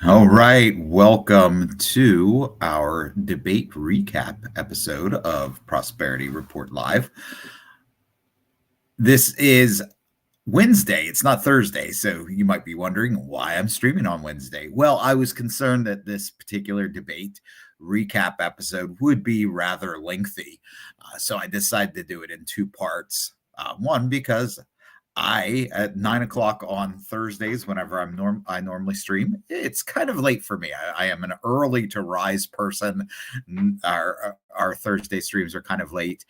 All right, welcome to our debate recap episode of Prosperity Report Live. This is Wednesday, it's not Thursday, so you might be wondering why I'm streaming on Wednesday. Well, I was concerned that this particular debate recap episode would be rather lengthy, so I decided to do it in two parts. One, because at 9 o'clock on Thursdays, whenever I normally stream, it's kind of late for me. I am an early to rise person. Our Thursday streams are kind of late.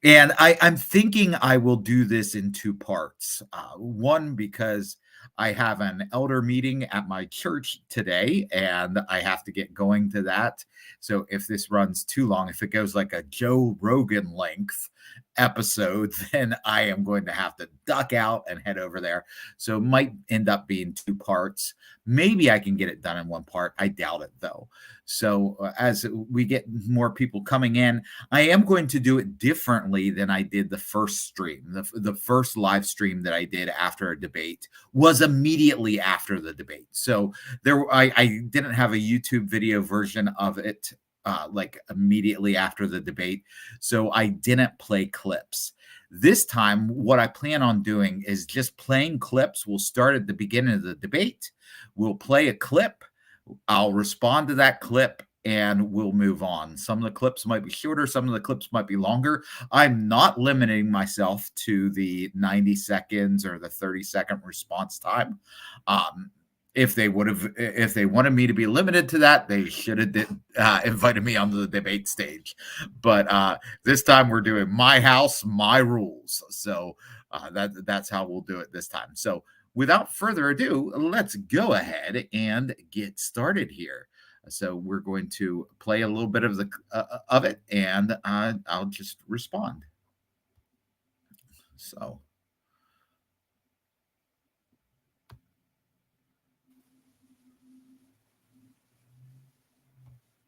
And I'm thinking I will do this in two parts. One, because I have an elder meeting at my church today, and I have to get going to that. So if this runs too long, if it goes like a Joe Rogan length episode, then I am going to have to duck out and head over there. So it might end up being two parts. Maybe I can get it done in one part. I doubt it, though. So as we get more people coming in, I am going to do it differently than I did the first stream. The first live stream that I did after a debate was immediately after the debate. So I didn't have a YouTube video version of it like immediately after the debate. So I didn't play clips. This time, what I plan on doing is just playing clips. We'll start at the beginning of the debate. We'll play a clip. I'll respond to that clip and we'll move on. Some of the clips might be shorter. Some of the clips might be longer. I'm not limiting myself to the 90 seconds or the 30-second response time. If they wanted me to be limited to that, they should have invited me onto the debate stage. But this time we're doing my house, my rules. So that's how we'll do it this time. So without further ado, let's go ahead and get started here. So we're going to play a little bit of it, and I'll just respond. So.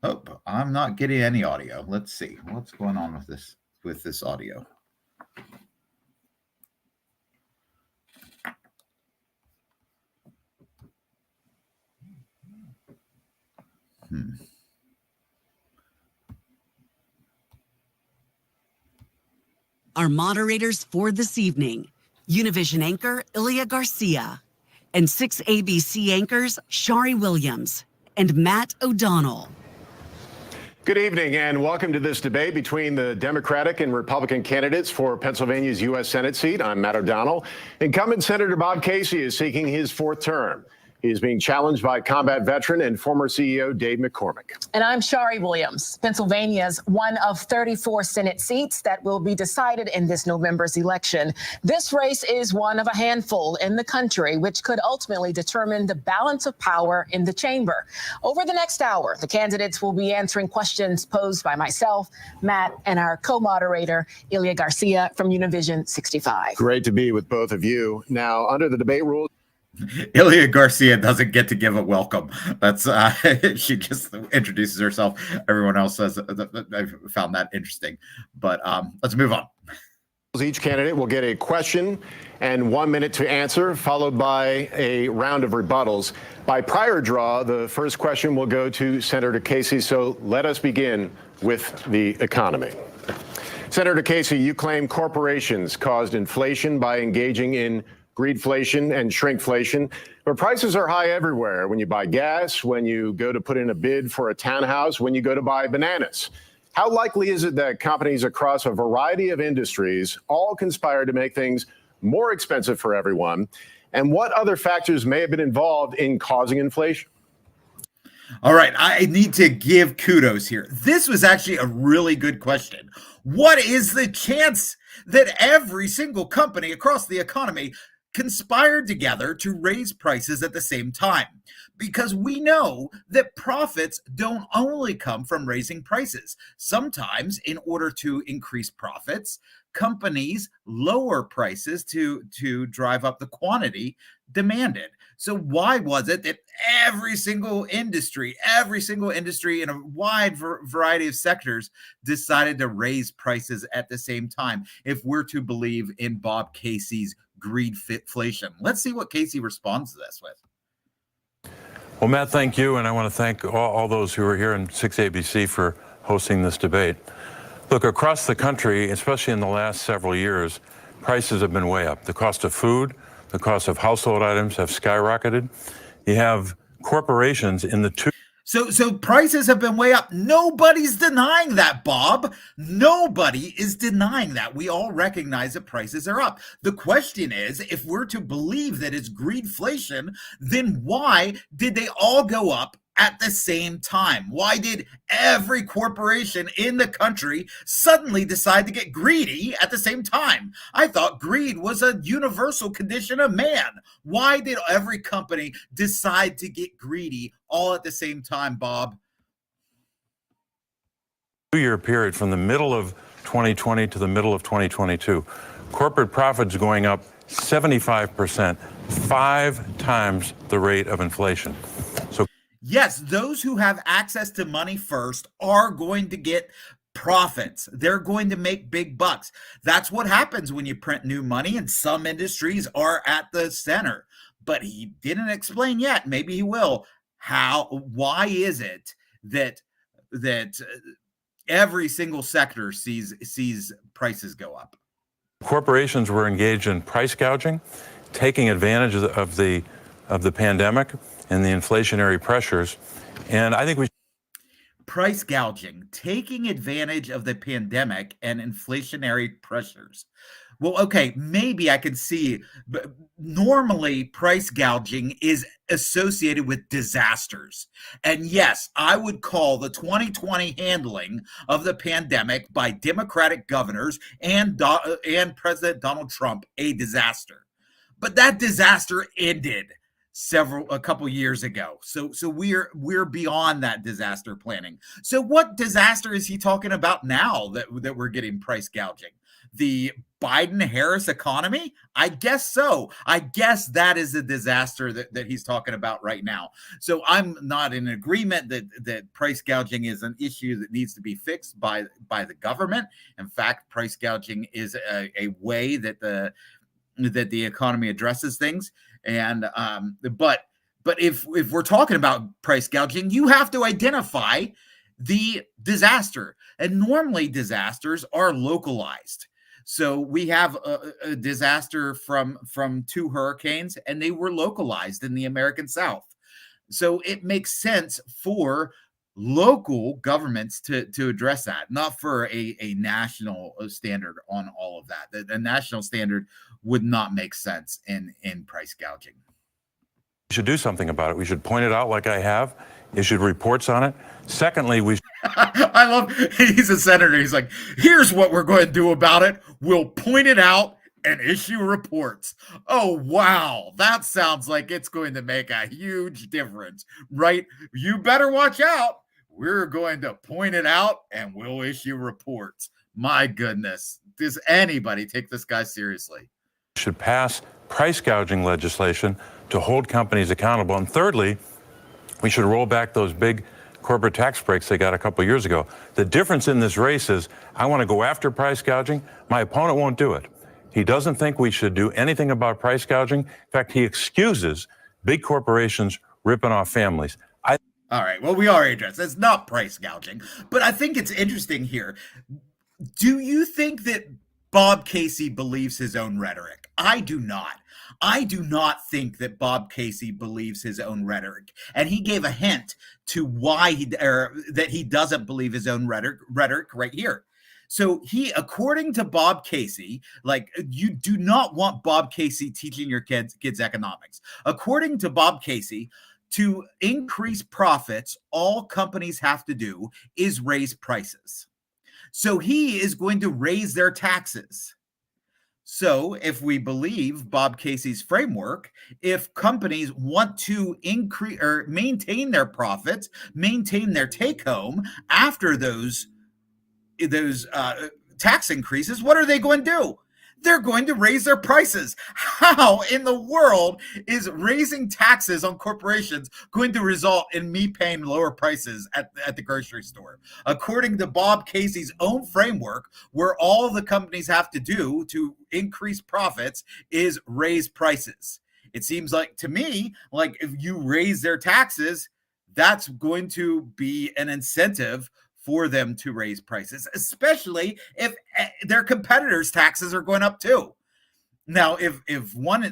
Oh, I'm not getting any audio. Let's see what's going on with this audio. Our moderators for this evening, Univision anchor Ilya Garcia, and 6 ABC anchors Shari Williams and Matt O'Donnell. Good evening and welcome to this debate between the Democratic and Republican candidates for Pennsylvania's U.S. Senate seat. I'm Matt O'Donnell. Incumbent Senator Bob Casey is seeking his fourth term. He is being challenged by combat veteran and former CEO Dave McCormick. And I'm Shari Williams. Pennsylvania's one of 34 Senate seats that will be decided in this November's election. This race is one of a handful in the country, which could ultimately determine the balance of power in the chamber. Over the next hour, the candidates will be answering questions posed by myself, Matt, and our co-moderator, Ilya Garcia from Univision 65. Great to be with both of you. Now, under the debate rules, Ilya Garcia doesn't get to give a welcome. That's she just introduces herself. Everyone else says I found that interesting. But let's move on. Each candidate will get a question and 1 minute to answer, followed by a round of rebuttals. By prior draw, the first question will go to Senator Casey. So let us begin with the economy. Senator Casey, you claim corporations caused inflation by engaging in greedflation and shrinkflation, but prices are high everywhere. When you buy gas, when you go to put in a bid for a townhouse, when you go to buy bananas. How likely is it that companies across a variety of industries all conspire to make things more expensive for everyone? And what other factors may have been involved in causing inflation? All right, I need to give kudos here. This was actually a really good question. What is the chance that every single company across the economy conspired together to raise prices at the same time? Because we know that profits don't only come from raising prices. Sometimes, in order to increase profits, companies lower prices to drive up the quantity demanded. So why was it that every single industry in a wide variety of sectors decided to raise prices at the same time, if we're to believe in Bob Casey's greedflation? Let's see what Casey responds to this with. Well, Matt, thank you, and I want to thank all those who are here in 6ABC for hosting this debate. Look, across the country, especially in the last several years, prices have been way up. The cost of food, the cost of household items have skyrocketed. You have corporations in the So prices have been way up. Nobody's denying that, Bob. Nobody is denying that. We all recognize that prices are up. The question is, if we're to believe that it's greedflation, then why did they all go up at the same time? Why did every corporation in the country suddenly decide to get greedy at the same time? I thought greed was a universal condition of man. Why did every company decide to get greedy all at the same time, Bob? 2-year period from the middle of 2020 to the middle of 2022, corporate profits going up 75%, 5 times the rate of inflation. So yes, those who have access to money first are going to get profits. They're going to make big bucks. That's what happens when you print new money, and some industries are at the center. But he didn't explain yet. Maybe he will. Why is it that every single sector sees prices go up? Corporations were engaged in price gouging, taking advantage of the pandemic and the inflationary pressures. And I think price gouging, taking advantage of the pandemic and inflationary pressures. Well, okay, maybe I can see, but normally price gouging is associated with disasters. And yes, I would call the 2020 handling of the pandemic by Democratic governors and President Donald Trump a disaster. But that disaster ended a couple years ago. So we're beyond that disaster planning. So what disaster is he talking about now that we're getting price gouging? The Biden-Harris economy? I guess so. I guess that is the disaster that he's talking about right now. So I'm not in agreement that price gouging is an issue that needs to be fixed by the government. In fact, price gouging is a way that the economy addresses things. And but if we're talking about price gouging, you have to identify the disaster. And normally disasters are localized. So we have a disaster from 2 hurricanes, and they were localized in the American South. So it makes sense for local governments to address that, not for a national standard on all of that. The national standard would not make sense in price gouging. We should do something about it. We should point it out like I have, issued reports on it. Secondly, I love, he's a senator. He's like, here's what we're going to do about it. We'll point it out and issue reports. Oh, wow. That sounds like it's going to make a huge difference, right? You better watch out. We're going to point it out and we'll issue reports. My goodness. Does anybody take this guy seriously? Should pass price gouging legislation to hold companies accountable. And thirdly, we should roll back those big corporate tax breaks they got a couple of years ago. The difference in this race is I want to go after price gouging. My opponent won't do it. He doesn't think we should do anything about price gouging. In fact, he excuses big corporations ripping off families. All right, well, we already addressed it's not price gouging, but I think it's interesting here. Do you think that Bob Casey believes his own rhetoric? I do not. I do not think that Bob Casey believes his own rhetoric. And he gave a hint to why that he doesn't believe his own rhetoric right here. So according to Bob Casey, like, you do not want Bob Casey teaching your kids economics. According to Bob Casey, to increase profits, all companies have to do is raise prices. So he is going to raise their taxes. So if we believe Bob Casey's framework, if companies want to increase or maintain their profits, maintain their take home after those tax increases, what are they going to do? They're going to raise their prices. How in the world is raising taxes on corporations going to result in me paying lower prices at the grocery store? According to Bob Casey's own framework, where all the companies have to do to increase profits is raise prices. It seems like to me, like if you raise their taxes, that's going to be an incentive for them to raise prices, especially if their competitors' taxes are going up too. Now, if one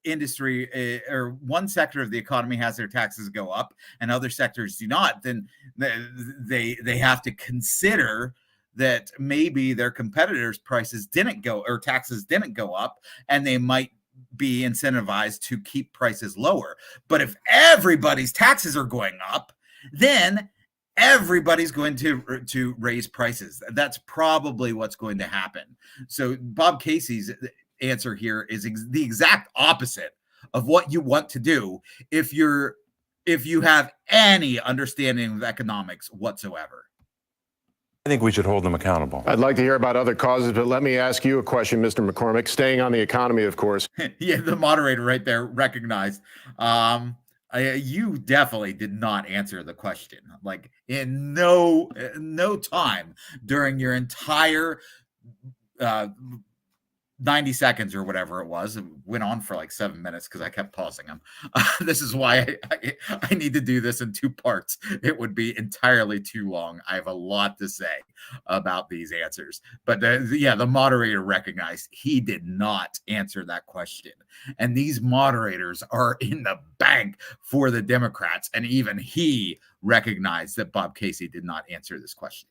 industry or one sector of the economy has their taxes go up and other sectors do not, then they have to consider that maybe their competitors' prices didn't go or taxes didn't go up, and they might be incentivized to keep prices lower. But if everybody's taxes are going up, then everybody's going to raise prices. That's probably what's going to happen. So Bob Casey's answer here is the exact opposite of what you want to do if you have any understanding of economics whatsoever. I think we should hold them accountable. I'd like to hear about other causes, but let me ask you a question, Mr. McCormick. Staying on the economy, of course. Yeah, the moderator right there recognized. You definitely did not answer the question. Like in no time during your entire 90 seconds or whatever it was. It went on for like 7 minutes because I kept pausing them. This is why I need to do this in 2 parts. It would be entirely too long. I have a lot to say about these answers. But the moderator recognized he did not answer that question. And these moderators are in the bank for the Democrats. And even he recognized that Bob Casey did not answer this question.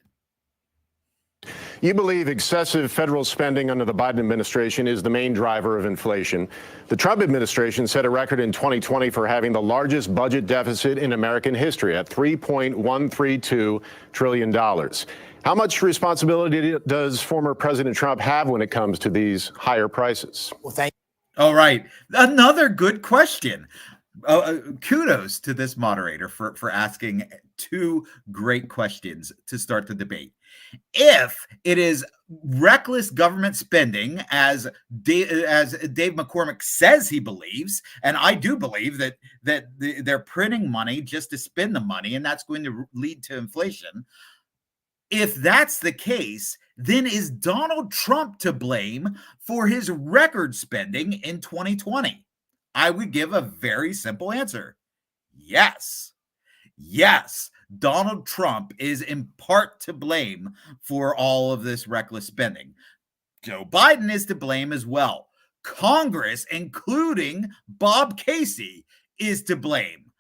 You believe excessive federal spending under the Biden administration is the main driver of inflation. The Trump administration set a record in 2020 for having the largest budget deficit in American history at $3.132 trillion. How much responsibility does former President Trump have when it comes to these higher prices? Well, thank All right. Another good question. Kudos to this moderator for asking 2 great questions to start the debate. If it is reckless government spending, as Dave McCormick says he believes, and I do believe that they're printing money just to spend the money, and that's going to lead to inflation. If that's the case, then is Donald Trump to blame for his record spending in 2020? I would give a very simple answer. Yes. Yes, Donald Trump is in part to blame for all of this reckless spending. Joe Biden is to blame as well. Congress, including Bob Casey, is to blame.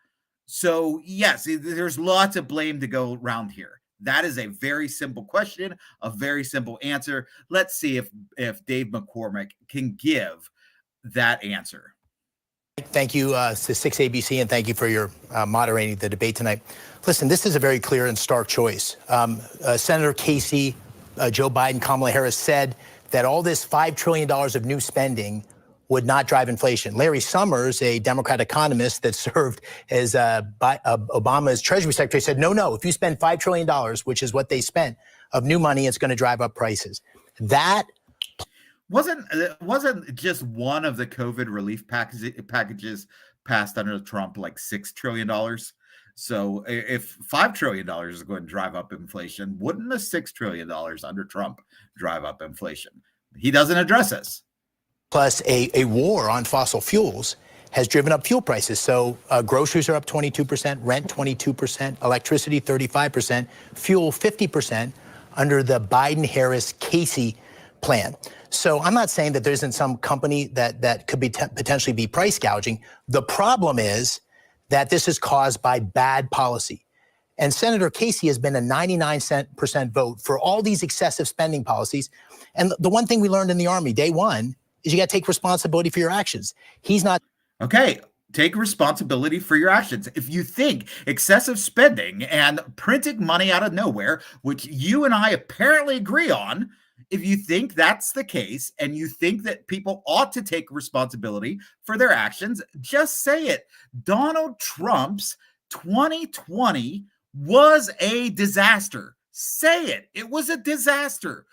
So, yes, there's lots of blame to go around here. That is a very simple question, a very simple answer. Let's see if Dave McCormick can give that answer. Thank you to 6ABC, and thank you for your moderating the debate tonight. Listen, this is a very clear and stark choice. Senator Casey, Joe Biden, Kamala Harris said that all this $5 trillion of new spending would not drive inflation. Larry Summers, a Democrat economist that served as Obama's Treasury Secretary, said, no, if you spend $5 trillion, which is what they spent, of new money, it's going to drive up prices. That wasn't just one of the COVID relief packages passed under Trump like $6 trillion. So if $5 trillion is going to drive up inflation, wouldn't the $6 trillion under Trump drive up inflation? He doesn't address this. Plus a war on fossil fuels has driven up fuel prices. So groceries are up 22%, rent 22%, electricity 35%, fuel 50% under the Biden-Harris-Casey plan. So I'm not saying that there isn't some company that could be potentially be price gouging. The problem is that this is caused by bad policy. And Senator Casey has been a 99% vote for all these excessive spending policies. And the one thing we learned in the Army, day one, is you got to take responsibility for your actions. He's not. Okay. Take responsibility for your actions. If you think excessive spending and printing money out of nowhere, which you and I apparently agree on, if you think that's the case and you think that people ought to take responsibility for their actions, just say it. Donald Trump's 2020 was a disaster. Say it. It was a disaster.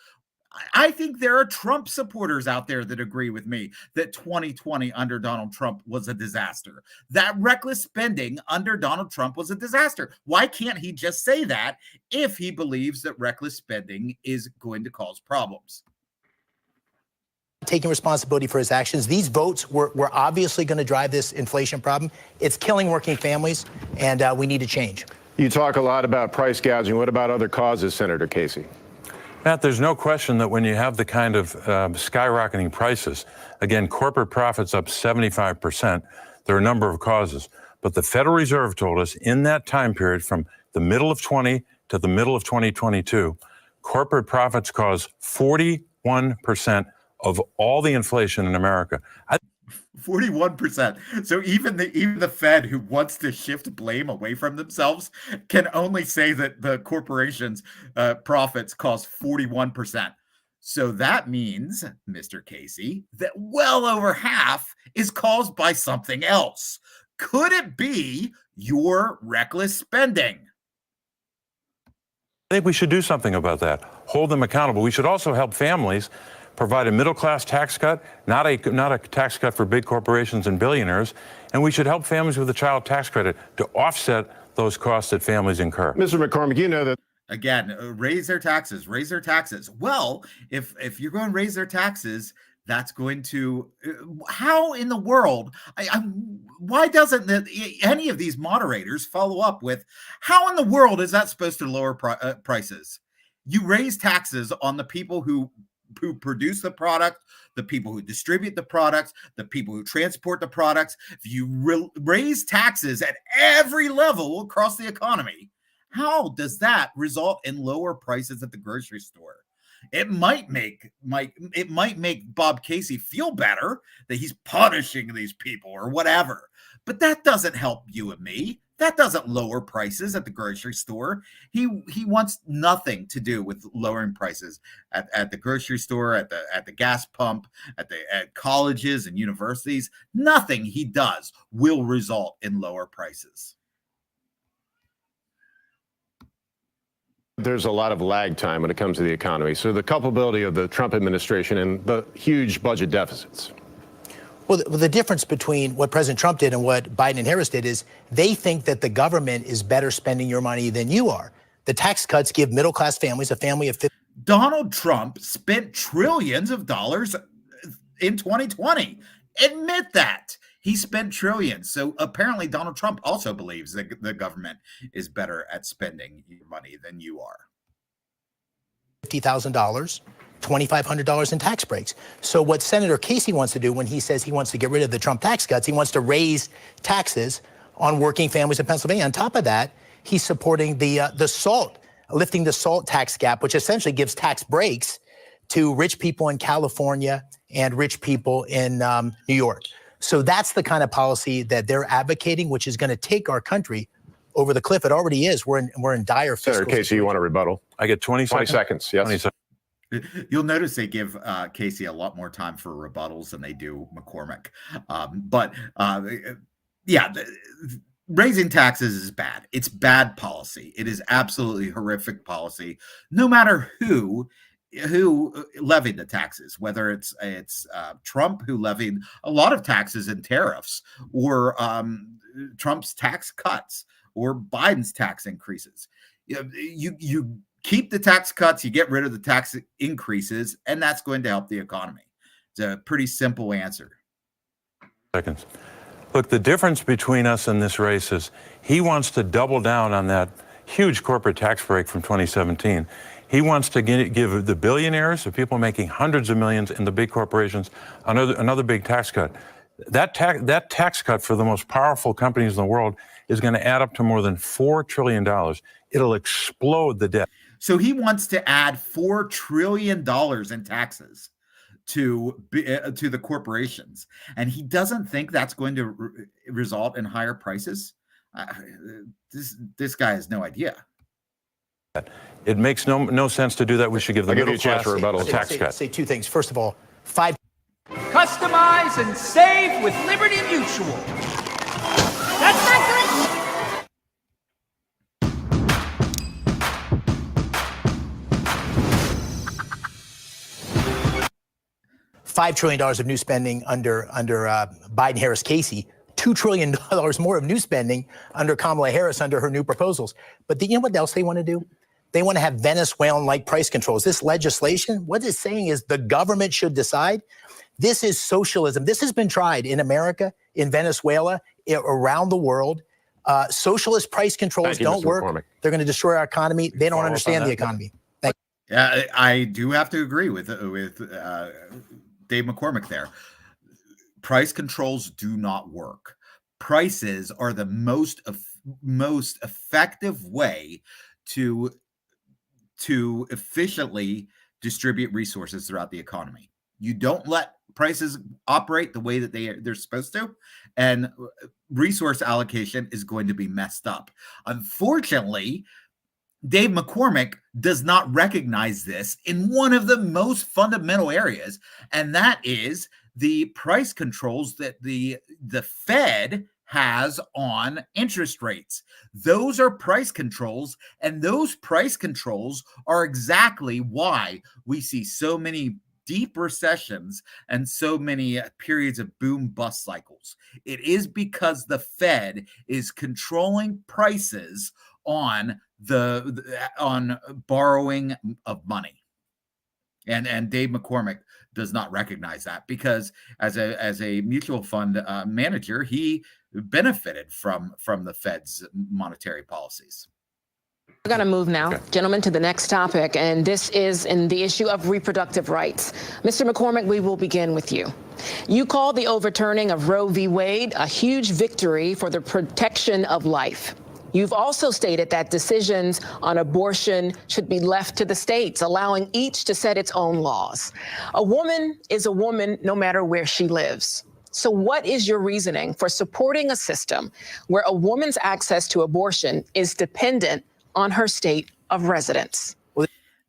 I think there are Trump supporters out there that agree with me that 2020 under Donald Trump was a disaster. That reckless spending under Donald Trump was a disaster. Why can't he just say that if he believes that reckless spending is going to cause problems? taking responsibility for his actions. These votes were obviously going to drive this inflation problem. It's killing working families, and we need to change. You talk a lot about price gouging. What about other causes, Senator Casey? Matt, there's no question that when you have the kind of skyrocketing prices, again, corporate profits up 75%, there are a number of causes. But the Federal Reserve told us in that time period from the middle of 20 to the middle of 2022, corporate profits caused 41% of all the inflation in America. 41%. So even the Fed, who wants to shift blame away from themselves, can only say that the corporations' profits caused 41%. So that means, Mr. Casey, that well over half is caused by something else. Could it be your reckless spending? I think we should do something about that. Hold them accountable. We should also help families, provide a middle-class tax cut, not a tax cut for big corporations and billionaires, and we should help families with a child tax credit to offset those costs that families incur. Mr. McCormick, you know that. Again, raise their taxes, raise their taxes. Well, if you're going to raise their taxes, that's going to, how in the world, why doesn't any of these moderators follow up with, how in the world is that supposed to lower prices? You raise taxes on the people who produce the product, the people who distribute the products, the people who transport the products. If you raise taxes at every level across the economy, how does that result in lower prices at the grocery store? It might make Bob Casey feel better that he's punishing these people or whatever, but that doesn't help you and me. That doesn't lower prices at the grocery store. He wants nothing to do with lowering prices at the grocery store, at the gas pump, at colleges and universities. Nothing he does will result in lower prices. There's a lot of lag time when it comes to the economy. So the culpability of the Trump administration and the huge budget deficits. Well, the difference between what President Trump did and what Biden and Harris did is they think that the government is better spending your money than you are. The tax cuts give middle-class families, a family of 50. Donald Trump spent trillions of dollars in 2020. Admit that. He spent trillions. So apparently Donald Trump also believes that the government is better at spending your money than you are. $50,000. $2,500 in tax breaks. So what Senator Casey wants to do when he says he wants to get rid of the Trump tax cuts, he wants to raise taxes on working families in Pennsylvania. On top of that, he's supporting the SALT, lifting the SALT tax gap, which essentially gives tax breaks to rich people in California and rich people in New York. So that's the kind of policy that they're advocating, which is going to take our country over the cliff. It already is. We're in dire fiscal Senator Casey, you want to rebuttal? I get 20 seconds? 20 seconds, yes. 20 seconds. You'll notice they give Casey a lot more time for rebuttals than they do McCormick. Raising taxes is bad. It's bad policy. It is absolutely horrific policy, no matter who levied the taxes, whether it's Trump, who levied a lot of taxes and tariffs, or Trump's tax cuts, or Biden's tax increases. You keep the tax cuts, you get rid of the tax increases, and that's going to help the economy. It's a pretty simple answer. Seconds. Look, the difference between us in this race is he wants to double down on that huge corporate tax break from 2017. He wants to give the billionaires, the people making hundreds of millions, and the big corporations another big tax cut. That tax cut for the most powerful companies in the world is going to add up to more than $4 trillion. It'll explode the debt. So he wants to add $4 trillion in taxes to the corporations, and he doesn't think that's going to result in higher prices. This guy has no idea. It makes no sense to do that. We should give the middle class a tax cut. Say two things. First of all, Customize and save with Liberty Mutual. That's not good. $5 trillion of new spending under Biden, Harris, Casey. $2 trillion more of new spending under Kamala Harris under her new proposals. But you know what else they want to do? They want to have Venezuelan-like price controls. This legislation, what it's saying is the government should decide. This is socialism. This has been tried in America, in Venezuela, around the world. Socialist price controls don't work. McCormick. They're going to destroy our economy. They don't understand the economy. Thank you. I do have to agree with Dave McCormick there. Price controls do not work. Prices are the most effective way to efficiently distribute resources throughout the economy. You don't let prices operate the way that they're supposed to, and resource allocation is going to be messed up. Unfortunately, Dave McCormick does not recognize this in one of the most fundamental areas, and that is the price controls that the Fed has on interest rates. Those are price controls, and those price controls are exactly why we see so many deep recessions and so many periods of boom bust cycles. It is because the Fed is controlling prices on on borrowing of money. And Dave McCormick does not recognize that, because as a mutual fund manager, he benefited from the Fed's monetary policies. We're going to move now, gentlemen, to the next topic, and this is in the issue of reproductive rights. Mr. McCormick, we will begin with you. You called the overturning of Roe v. Wade a huge victory for the protection of life. You've also stated that decisions on abortion should be left to the states, allowing each to set its own laws. A woman is a woman no matter where she lives. So what is your reasoning for supporting a system where a woman's access to abortion is dependent on her state of residence?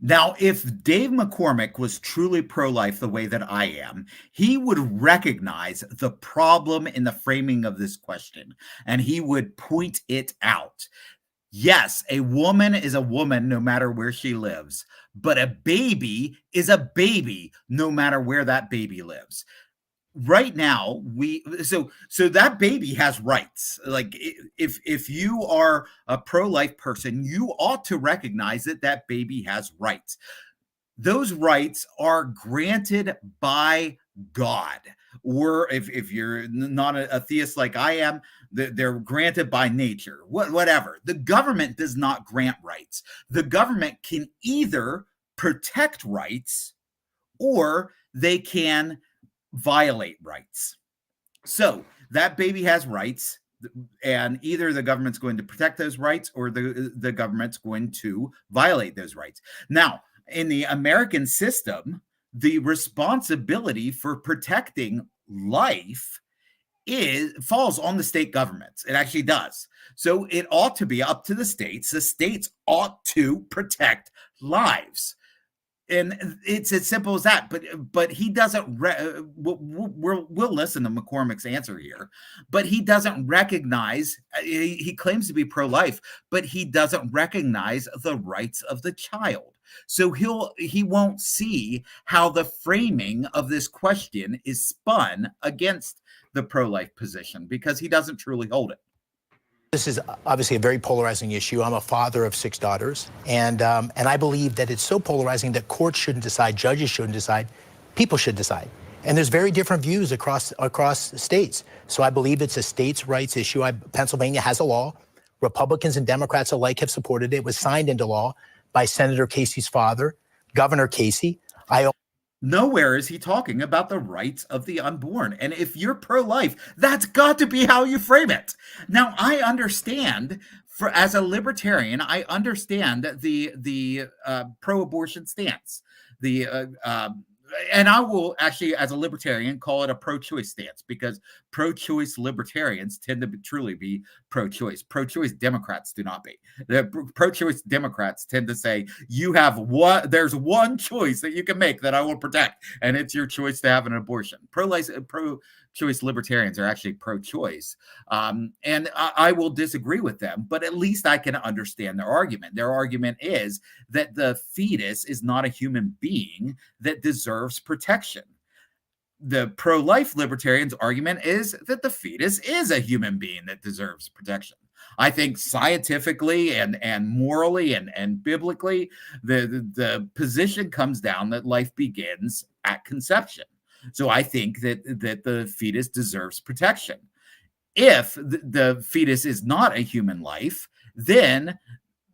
Now, if Dave McCormick was truly pro-life the way that I am, he would recognize the problem in the framing of this question, and he would point it out. Yes, a woman is a woman no matter where she lives, but a baby is a baby no matter where that baby lives. Right now, so that baby has rights. Like, if you are a pro-life person, you ought to recognize that that baby has rights. Those rights are granted by God, or if you're not a theist like I am, they're granted by nature. Whatever. The government does not grant rights. The government can either protect rights, or they can violate rights. So that baby has rights, and either the government's going to protect those rights, or the government's going to violate those rights. Now, in the American system, the responsibility for protecting life falls on the state governments. It actually does. So it ought to be up to the states. The states ought to protect lives. And it's as simple as that. But he doesn't. We'll listen to McCormick's answer here. But he doesn't recognize. He claims to be pro-life, but he doesn't recognize the rights of the child. So he won't see how the framing of this question is spun against the pro-life position, because he doesn't truly hold it. This is obviously a very polarizing issue. I'm a father of 6 daughters, and I believe that it's so polarizing that courts shouldn't decide, judges shouldn't decide, people should decide. And there's very different views across states. So I believe it's a states' rights issue. Pennsylvania has a law. Republicans and Democrats alike have supported it. It was signed into law by Senator Casey's father, Governor Casey. Nowhere is he talking about the rights of the unborn. And if you're pro-life, that's got to be how you frame it. Now, I understand, as a libertarian, I understand the pro-abortion stance. And I will actually, as a libertarian, call it a pro-choice stance, because pro-choice libertarians tend to truly be pro-choice. Pro-choice Democrats do not be. The pro-choice Democrats tend to say, there's one choice that you can make that I will protect, and it's your choice to have an abortion. Pro-choice libertarians are actually pro-choice. And I will disagree with them, but at least I can understand their argument. Their argument is that the fetus is not a human being that deserves protection. The pro-life libertarians' argument is that the fetus is a human being that deserves protection. I think scientifically and morally and biblically, the position comes down that life begins at conception. So I think that the fetus deserves protection. If the fetus is not a human life, then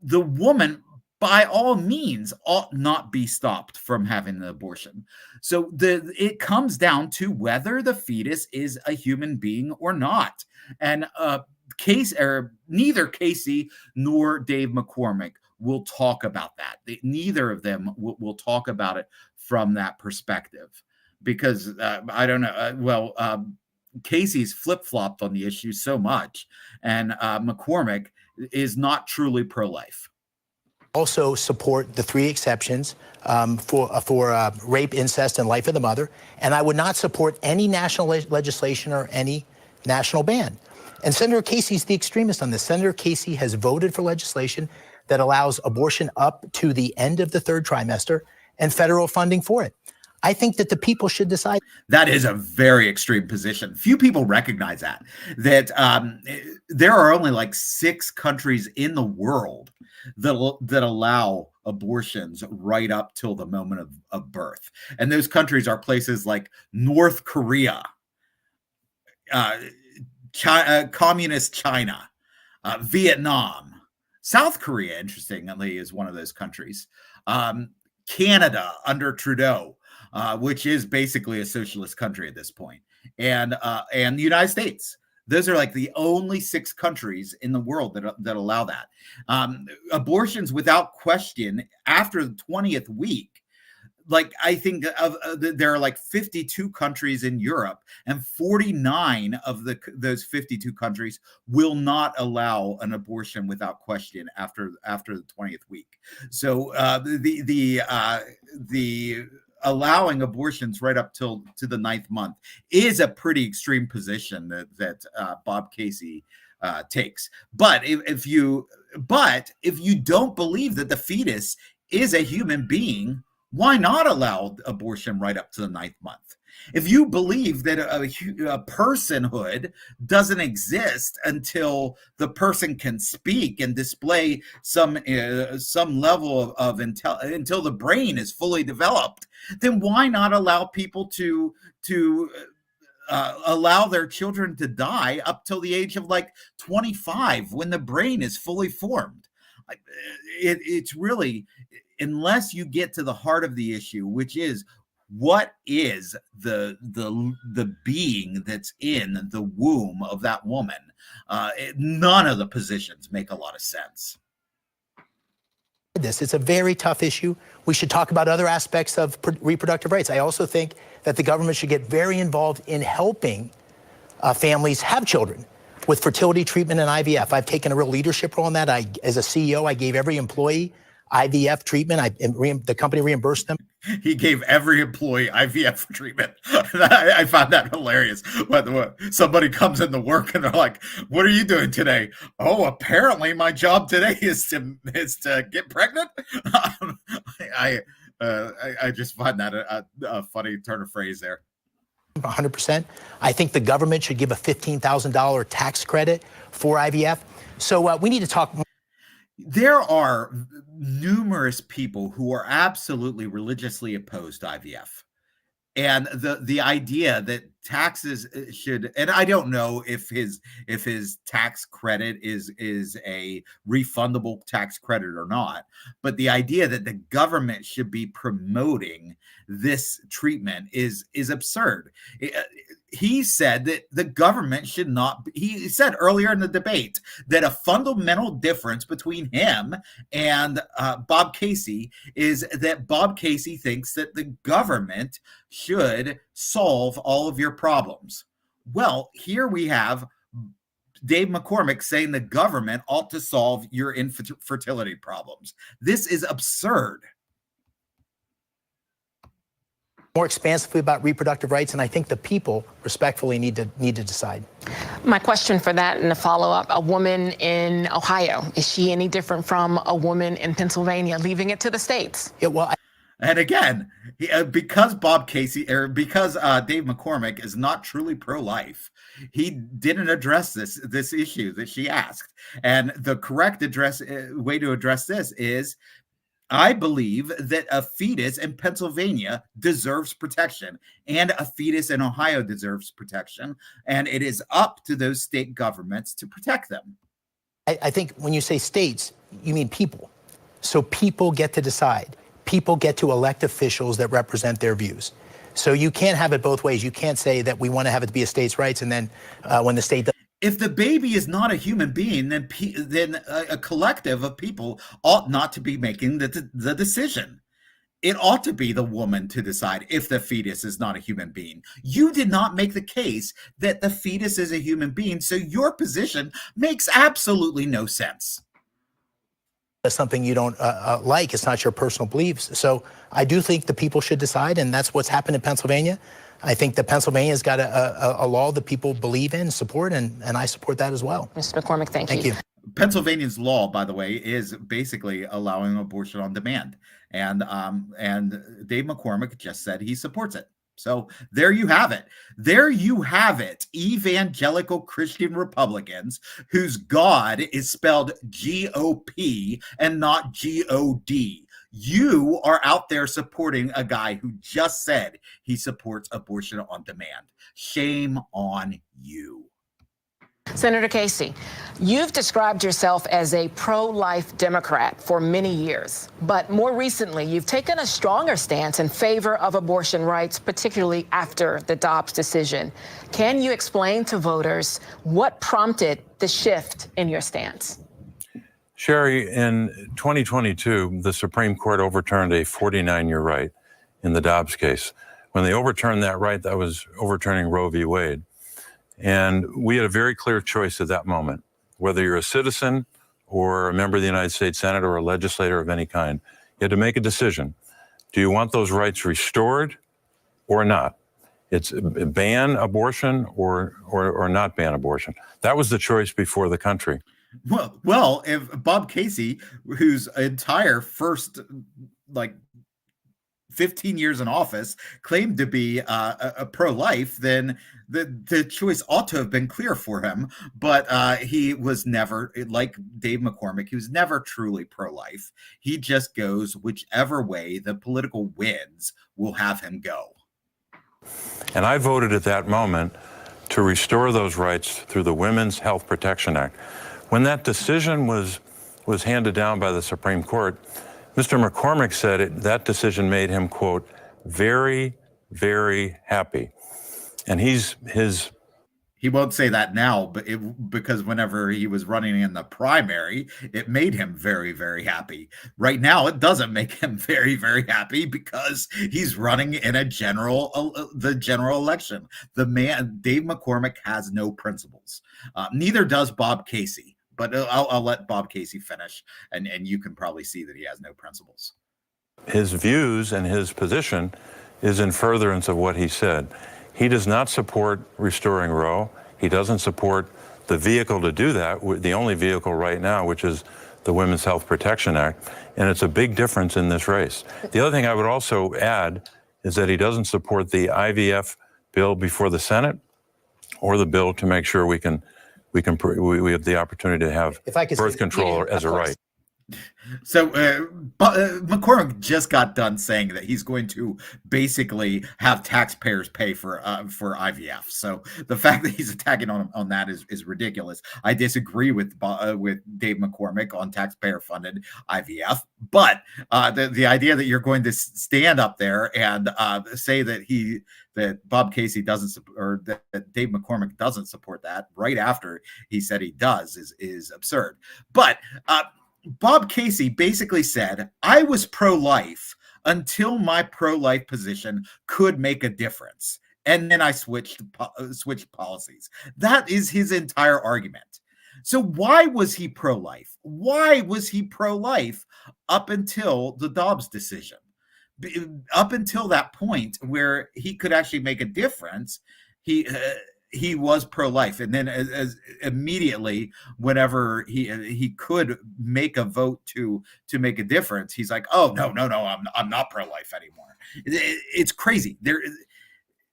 the woman, by all means, ought not be stopped from having an abortion. So it comes down to whether the fetus is a human being or not. And neither Casey nor Dave McCormick will talk about that. Neither of them will talk about it from that perspective, because I don't know. Casey's flip-flopped on the issue so much, and McCormick is not truly pro-life. Also support the 3 exceptions for rape, incest, and life of the mother. And I would not support any national legislation or any national ban. And Senator Casey's the extremist on this. Senator Casey has voted for legislation that allows abortion up to the end of the 3rd trimester and federal funding for it. I think that the people should decide. That is a very extreme position. Few people recognize that there are only like 6 countries in the world that allow abortions right up till the moment of birth. And those countries are places like North Korea, communist China, Vietnam, South Korea, interestingly, is one of those countries. Canada under Trudeau, which is basically a socialist country at this point, and the United States. Those are like the only 6 countries in the world that allow that. Abortions without question after the 20th week. Like, I think there are like 52 countries in Europe, and 49 of those 52 countries will not allow an abortion without question after the 20th week. So the allowing abortions right up to the 9th month is a pretty extreme position that Bob Casey takes. But if you don't believe that the fetus is a human being, why not allow abortion right up to the 9th month? If you believe that a personhood doesn't exist until the person can speak and display some level of until the brain is fully developed, then why not allow people to allow their children to die up till the age of like 25 when the brain is fully formed? It's really, unless you get to the heart of the issue, which is what is the being that's in the womb of that woman, none of the positions make a lot of sense. It's a very tough issue. We should talk about other aspects of reproductive rights. I also think that the government should get very involved in helping families have children with fertility treatment and IVF. I've taken a real leadership role in that. As a CEO, I gave every employee IVF treatment. The company reimbursed them. He gave every employee IVF treatment. I found that hilarious. When somebody comes into work and they're like, "What are you doing today?" "Oh, apparently my job today is to get pregnant." I just find that a funny turn of phrase there. 100%. I think the government should give a $15,000 tax credit for IVF. So we need to talk more. There are numerous people who are absolutely religiously opposed to IVF. And the idea that taxes should, and I don't know if his tax credit is a refundable tax credit or not, but the idea that the government should be promoting this treatment is absurd. He said that the government should not be, he said earlier in the debate that a fundamental difference between him and Bob Casey is that Bob Casey thinks that the government should solve all of your problems. Well, here we have Dave McCormick saying the government ought to solve your infertility problems. This is absurd. More expansively about reproductive rights, and I think the people respectfully need to decide. My question for that and a follow-up, a woman in Ohio, is she any different from a woman in Pennsylvania, leaving it to the states? Yeah, well, And again, because Bob Casey or because Dave McCormick is not truly pro-life, he didn't address this issue that she asked. And the correct way to address this is, I believe that a fetus in Pennsylvania deserves protection, and a fetus in Ohio deserves protection, and it is up to those state governments to protect them. I think when you say states, you mean people. So people get to decide. People get to elect officials that represent their views. So you can't have it both ways. You can't say that we want to have it to be a state's rights, and then when the state does. If the baby is not a human being, then a collective of people ought not to be making the decision. It ought to be the woman to decide if the fetus is not a human being. You did not make the case that the fetus is a human being, so your position makes absolutely no sense. Something you don't like, it's not your personal beliefs. So I do think the people should decide, and that's what's happened in Pennsylvania. I think that Pennsylvania's got a law that people believe in, support, and I support that as well. Mr. McCormick, thank you. Pennsylvania's law, by the way, is basically allowing abortion on demand, and Dave McCormick just said he supports it. So there you have it. There you have it. Evangelical Christian Republicans whose God is spelled GOP and not GOD. You are out there supporting a guy who just said he supports abortion on demand. Shame on you. Senator Casey, you've described yourself as a pro-life Democrat for many years, but more recently, you've taken a stronger stance in favor of abortion rights, particularly after the Dobbs decision. Can you explain to voters what prompted the shift in your stance? Sherry, in 2022, the Supreme Court overturned a 49-year right in the Dobbs case. When they overturned that right, that was overturning Roe v. Wade. And we had a very clear choice at that moment, whether you're a citizen or a member of the United States Senate or a legislator of any kind. You had to make a decision. Do you want those rights restored or not? It's ban abortion or not ban abortion. That was the choice before the country. Well, if Bob Casey, whose entire first 15 years in office claimed to be a pro-life, then the choice ought to have been clear for him. But he was never, like Dave McCormick, he was never truly pro-life. He just goes whichever way the political winds will have him go. And I voted at that moment to restore those rights through the Women's Health Protection Act. When that decision was handed down by the Supreme Court, Mr. McCormick said that decision made him, quote, very, very happy. And he won't say that now, but because whenever he was running in the primary, it made him very, very happy. Right now, it doesn't make him very, very happy because he's running in the general election. The man, Dave McCormick, has no principles. Neither does Bob Casey. But I'll let Bob Casey finish, and you can probably see that he has no principles. His views and his position is in furtherance of what he said. He does not support restoring Roe. He doesn't support the vehicle to do that, the only vehicle right now, which is the Women's Health Protection Act. And it's a big difference in this race. The other thing I would also add is that he doesn't support the IVF bill before the Senate or the bill to make sure we have the opportunity to have birth control as a right. So McCormick just got done saying that he's going to basically have taxpayers pay for IVF. So the fact that he's attacking on that is ridiculous. I disagree with Dave McCormick on taxpayer-funded IVF, but the idea that you're going to stand up there and say that Bob Casey doesn't or that Dave McCormick doesn't support that right after he said he does is absurd. But Bob Casey basically said, I was pro-life until my pro-life position could make a difference. And then I switched policies. That is his entire argument. So why was he pro-life? Why was he pro-life up until the Dobbs decision? Up until that point where he could actually make a difference, he was pro-life, and then as immediately, whenever he could make a vote to make a difference, he's like, "Oh no, I'm not pro-life anymore." It's crazy.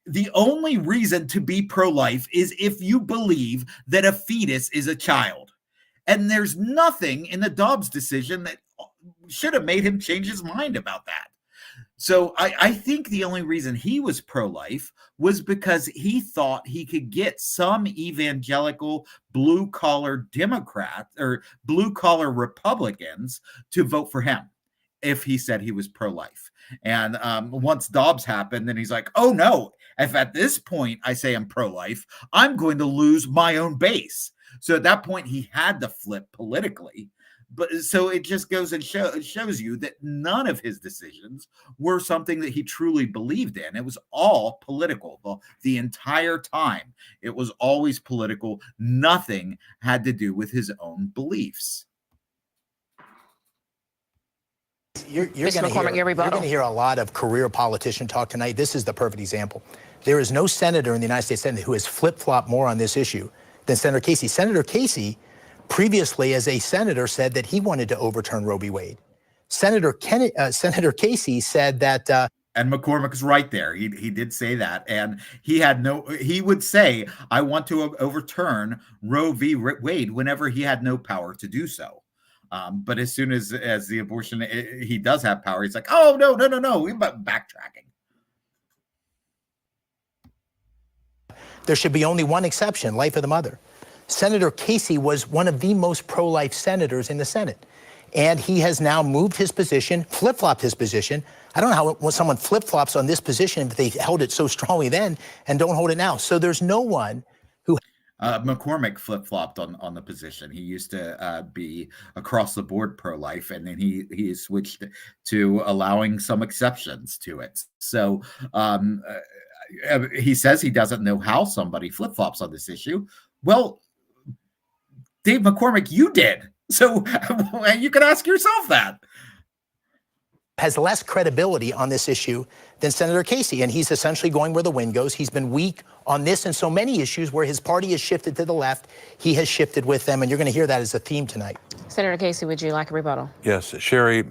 The only reason to be pro-life is if you believe that a fetus is a child, and there's nothing in the Dobbs decision that should have made him change his mind about that. So I think the only reason he was pro-life was because he thought he could get some evangelical blue-collar Democrat or blue-collar Republicans to vote for him if he said he was pro-life. And once Dobbs happened, then he's like, oh no, if at this point I say I'm pro-life, I'm going to lose my own base. So at that point, he had to flip politically. But so it just goes and shows you that none of his decisions were something that he truly believed in. It was all political the entire time. It was always political. Nothing had to do with his own beliefs. You're going to hear a lot of career politician talk tonight. This is the perfect example. There is no senator in the United States Senate who has flip-flopped more on this issue than Senator Casey. Senator Casey previously, as a senator, said that he wanted to overturn Roe v. Wade. Senator Casey said that. And McCormick is right there. He did say that, and he would say, "I want to overturn Roe v. Wade" whenever he had no power to do so. But as soon as the abortion, he does have power. He's like, "Oh no, we're backtracking." There should be only one exception: life of the mother. Senator Casey was one of the most pro-life senators in the Senate. And he has now moved his position, flip-flopped his position. I don't know how when someone flip-flops on this position, if they held it so strongly then and don't hold it now. So there's no one who... McCormick flip-flopped on the position. He used to be across-the-board pro-life, and then he switched to allowing some exceptions to it. So he says he doesn't know how somebody flip-flops on this issue. Well, Dave McCormick, you did. So you can ask yourself that. Has less credibility on this issue than Senator Casey, and he's essentially going where the wind goes. He's been weak on this and so many issues where his party has shifted to the left. He has shifted with them, and you're going to hear that as a theme tonight. Senator Casey, would you like a rebuttal? Yes, Sherry,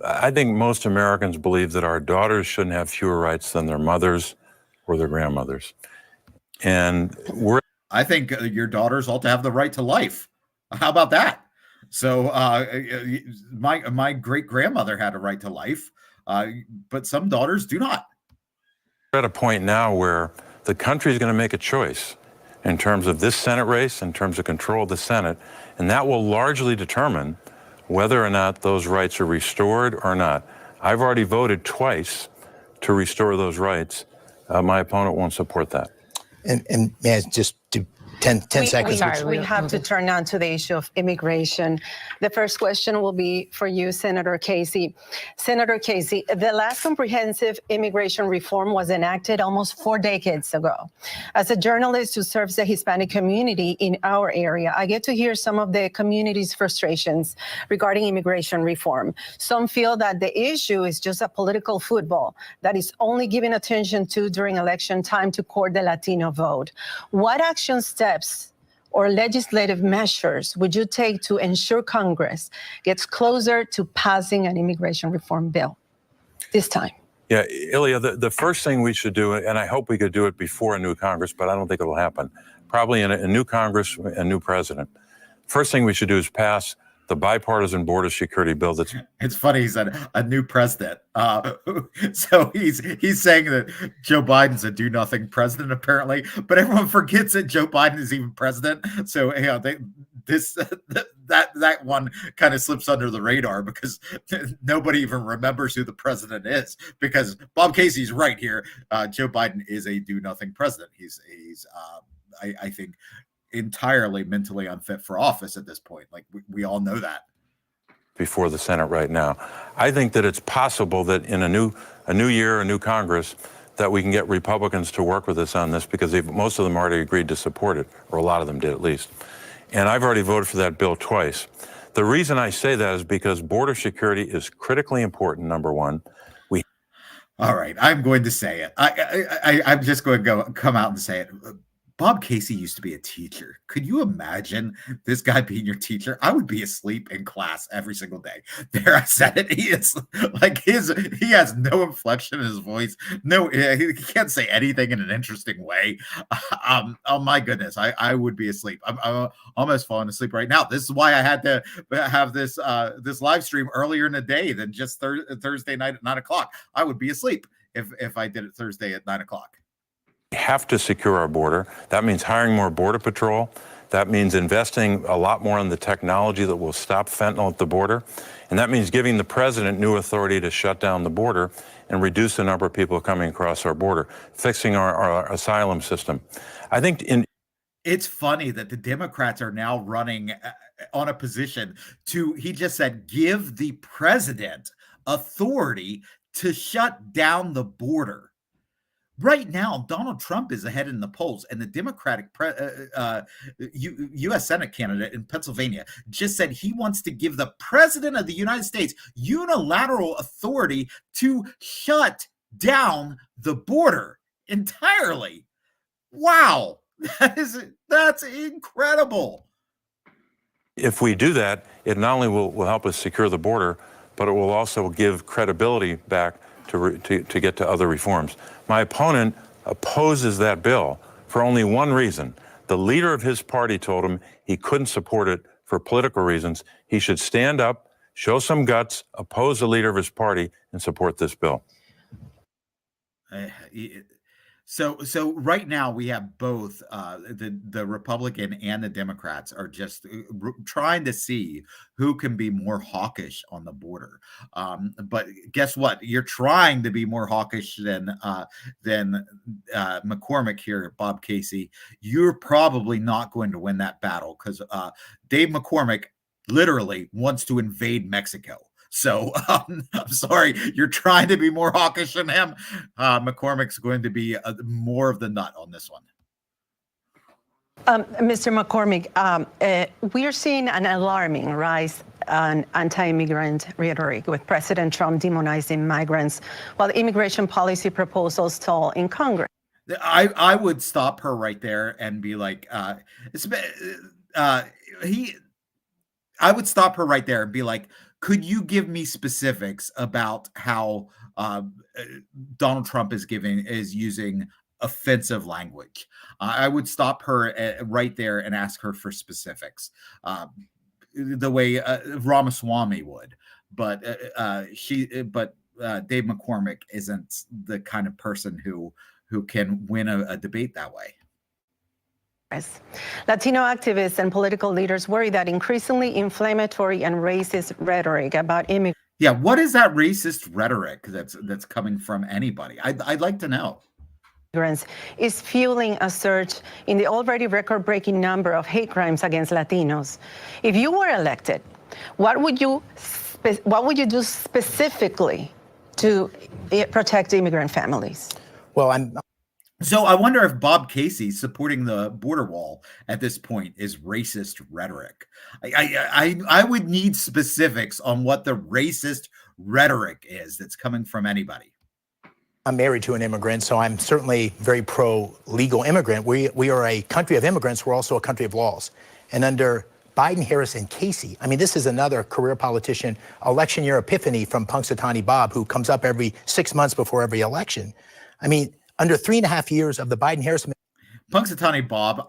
I think most Americans believe that our daughters shouldn't have fewer rights than their mothers or their grandmothers. And I think your daughters ought to have the right to life. How about that? So my great grandmother had a right to life, but some daughters do not. We're at a point now where the country is going to make a choice in terms of this Senate race, in terms of control of the Senate, and that will largely determine whether or not those rights are restored or not. I've already voted twice to restore those rights. My opponent won't support that. And may I just do 10 seconds? We have to turn now to the issue of immigration. The first question will be for you, Senator Casey. Senator Casey, the last comprehensive immigration reform was enacted almost 4 decades ago. As a journalist who serves the Hispanic community in our area, I get to hear some of the community's frustrations regarding immigration reform. Some feel that the issue is just a political football that is only given attention to during election time to court the Latino vote. What action steps or legislative measures would you take to ensure Congress gets closer to passing an immigration reform bill this time? Yeah, Ilya, the first thing we should do, and I hope we could do it before a new Congress, but I don't think it'll happen, probably in a new Congress, a new president. First thing we should do is pass the bipartisan border security bill. It's funny, he said a new president. So he's saying that Joe Biden's a do-nothing president, apparently, but everyone forgets that Joe Biden is even president. So that one kind of slips under the radar because nobody even remembers who the president is. Because Bob Casey's right here. Joe Biden is a do-nothing president. He's I think entirely mentally unfit for office at this point. Like we all know that. Before the Senate right now. I think that it's possible that in a new year, a new Congress, that we can get Republicans to work with us on this because most of them already agreed to support it, or a lot of them did at least. And I've already voted for that bill twice. The reason I say that is because border security is critically important, number one. All right, I'm going to say it. I'm just going to come out and say it. Bob Casey used to be a teacher. Could you imagine this guy being your teacher? I would be asleep in class every single day. There, I said it. He is like he has no inflection in his voice. No, he can't say anything in an interesting way. Oh my goodness, I would be asleep. I'm almost falling asleep right now. This is why I had to have this live stream earlier in the day than just Thursday night at 9:00. I would be asleep if I did it Thursday at 9:00. We have to secure our border. That means hiring more Border Patrol. That means investing a lot more in the technology that will stop fentanyl at the border. And that means giving the president new authority to shut down the border and reduce the number of people coming across our border, fixing our asylum system. I think it's funny that the Democrats are now running on a position to, he just said, give the president authority to shut down the border. Right now, Donald Trump is ahead in the polls, and the Democratic U.S. Senate candidate in Pennsylvania just said he wants to give the president of the United States unilateral authority to shut down the border entirely. Wow, that's incredible. If we do that, it not only will help us secure the border, but it will also give credibility back to get to other reforms. My opponent opposes that bill for only one reason. The leader of his party told him he couldn't support it for political reasons. He should stand up, show some guts, oppose the leader of his party, and support this bill. So right now we have both the Republican and the Democrats are just trying to see who can be more hawkish on the border. But guess what? You're trying to be more hawkish than McCormick here, Bob Casey. You're probably not going to win that battle because Dave McCormick literally wants to invade Mexico. So I'm sorry, you're trying to be more hawkish than him. McCormick's going to be more of the nut on this one. Mr. McCormick, we are seeing an alarming rise on anti-immigrant rhetoric with President Trump demonizing migrants while immigration policy proposals stall in Congress. I would stop her right there and be like, I would stop her right there and be like, could you give me specifics about how Donald Trump is using offensive language? I would stop her right there and ask her for specifics, the way Ramaswamy would. But Dave McCormick isn't the kind of person who can win a debate that way. Latino activists and political leaders worry that increasingly inflammatory and racist rhetoric about immigrants. Yeah, what is that racist rhetoric that's coming from anybody? I'd like to know. Is fueling a surge in the already record-breaking number of hate crimes against Latinos. If you were elected, what would you do specifically to protect immigrant families? Well, So I wonder if Bob Casey supporting the border wall at this point is racist rhetoric. I would need specifics on what the racist rhetoric is that's coming from anybody. I'm married to an immigrant, so I'm certainly very pro-legal immigrant. We are a country of immigrants. We're also a country of laws. And under Biden, Harris, and Casey, I mean, this is another career politician, election year epiphany from Punxsutawney Bob, who comes up every 6 months before every election. I mean, under 3.5 years of the Biden-Harris Punxsutawney Bob,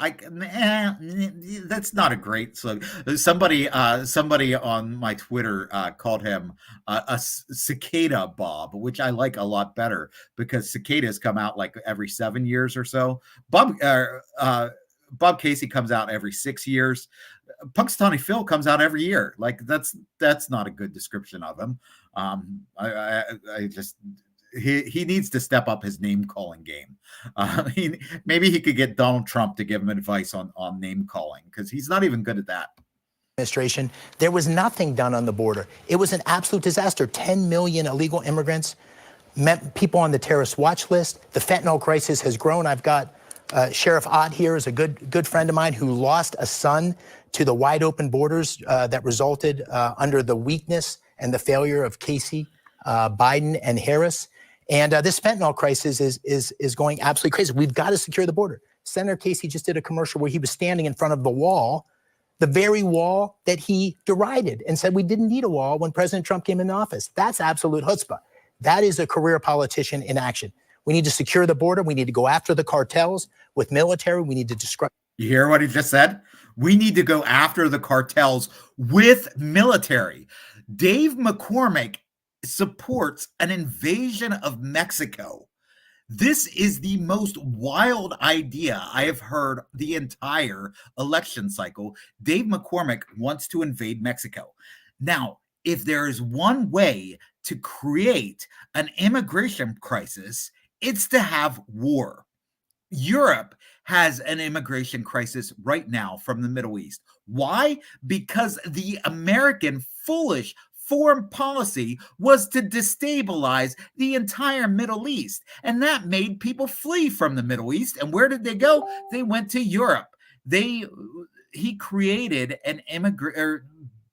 that's not a great slogan. Somebody on my Twitter called him a cicada Bob, which I like a lot better because cicadas come out like every 7 years or so. Bob Casey comes out every 6 years. Punxsutawney Phil comes out every year. Like that's not a good description of him. He needs to step up his name calling game. Maybe he could get Donald Trump to give him advice on name calling because he's not even good at that. Administration, there was nothing done on the border. It was an absolute disaster. 10 million illegal immigrants, people on the terrorist watch list. The fentanyl crisis has grown. I've got Sheriff Ott here is a good friend of mine who lost a son to the wide open borders that resulted under the weakness and the failure of Casey, Biden, and Harris. And this fentanyl crisis is going absolutely crazy. We've got to secure the border. Senator Casey just did a commercial where he was standing in front of the wall, the very wall that he derided and said we didn't need a wall when President Trump came into office. That's absolute chutzpah. That is a career politician in action. We need to secure the border. We need to go after the cartels with military. We need to describe. You hear what he just said? We need to go after the cartels with military. Dave McCormick supports an invasion of Mexico. This is the most wild idea I have heard the entire election cycle. Dave McCormick wants to invade Mexico. Now, if there is one way to create an immigration crisis, it's to have war. Europe has an immigration crisis right now from the Middle East. Why? Because the American foolish foreign policy was to destabilize the entire Middle East. And that made people flee from the Middle East. And where did they go? They went to Europe. He created an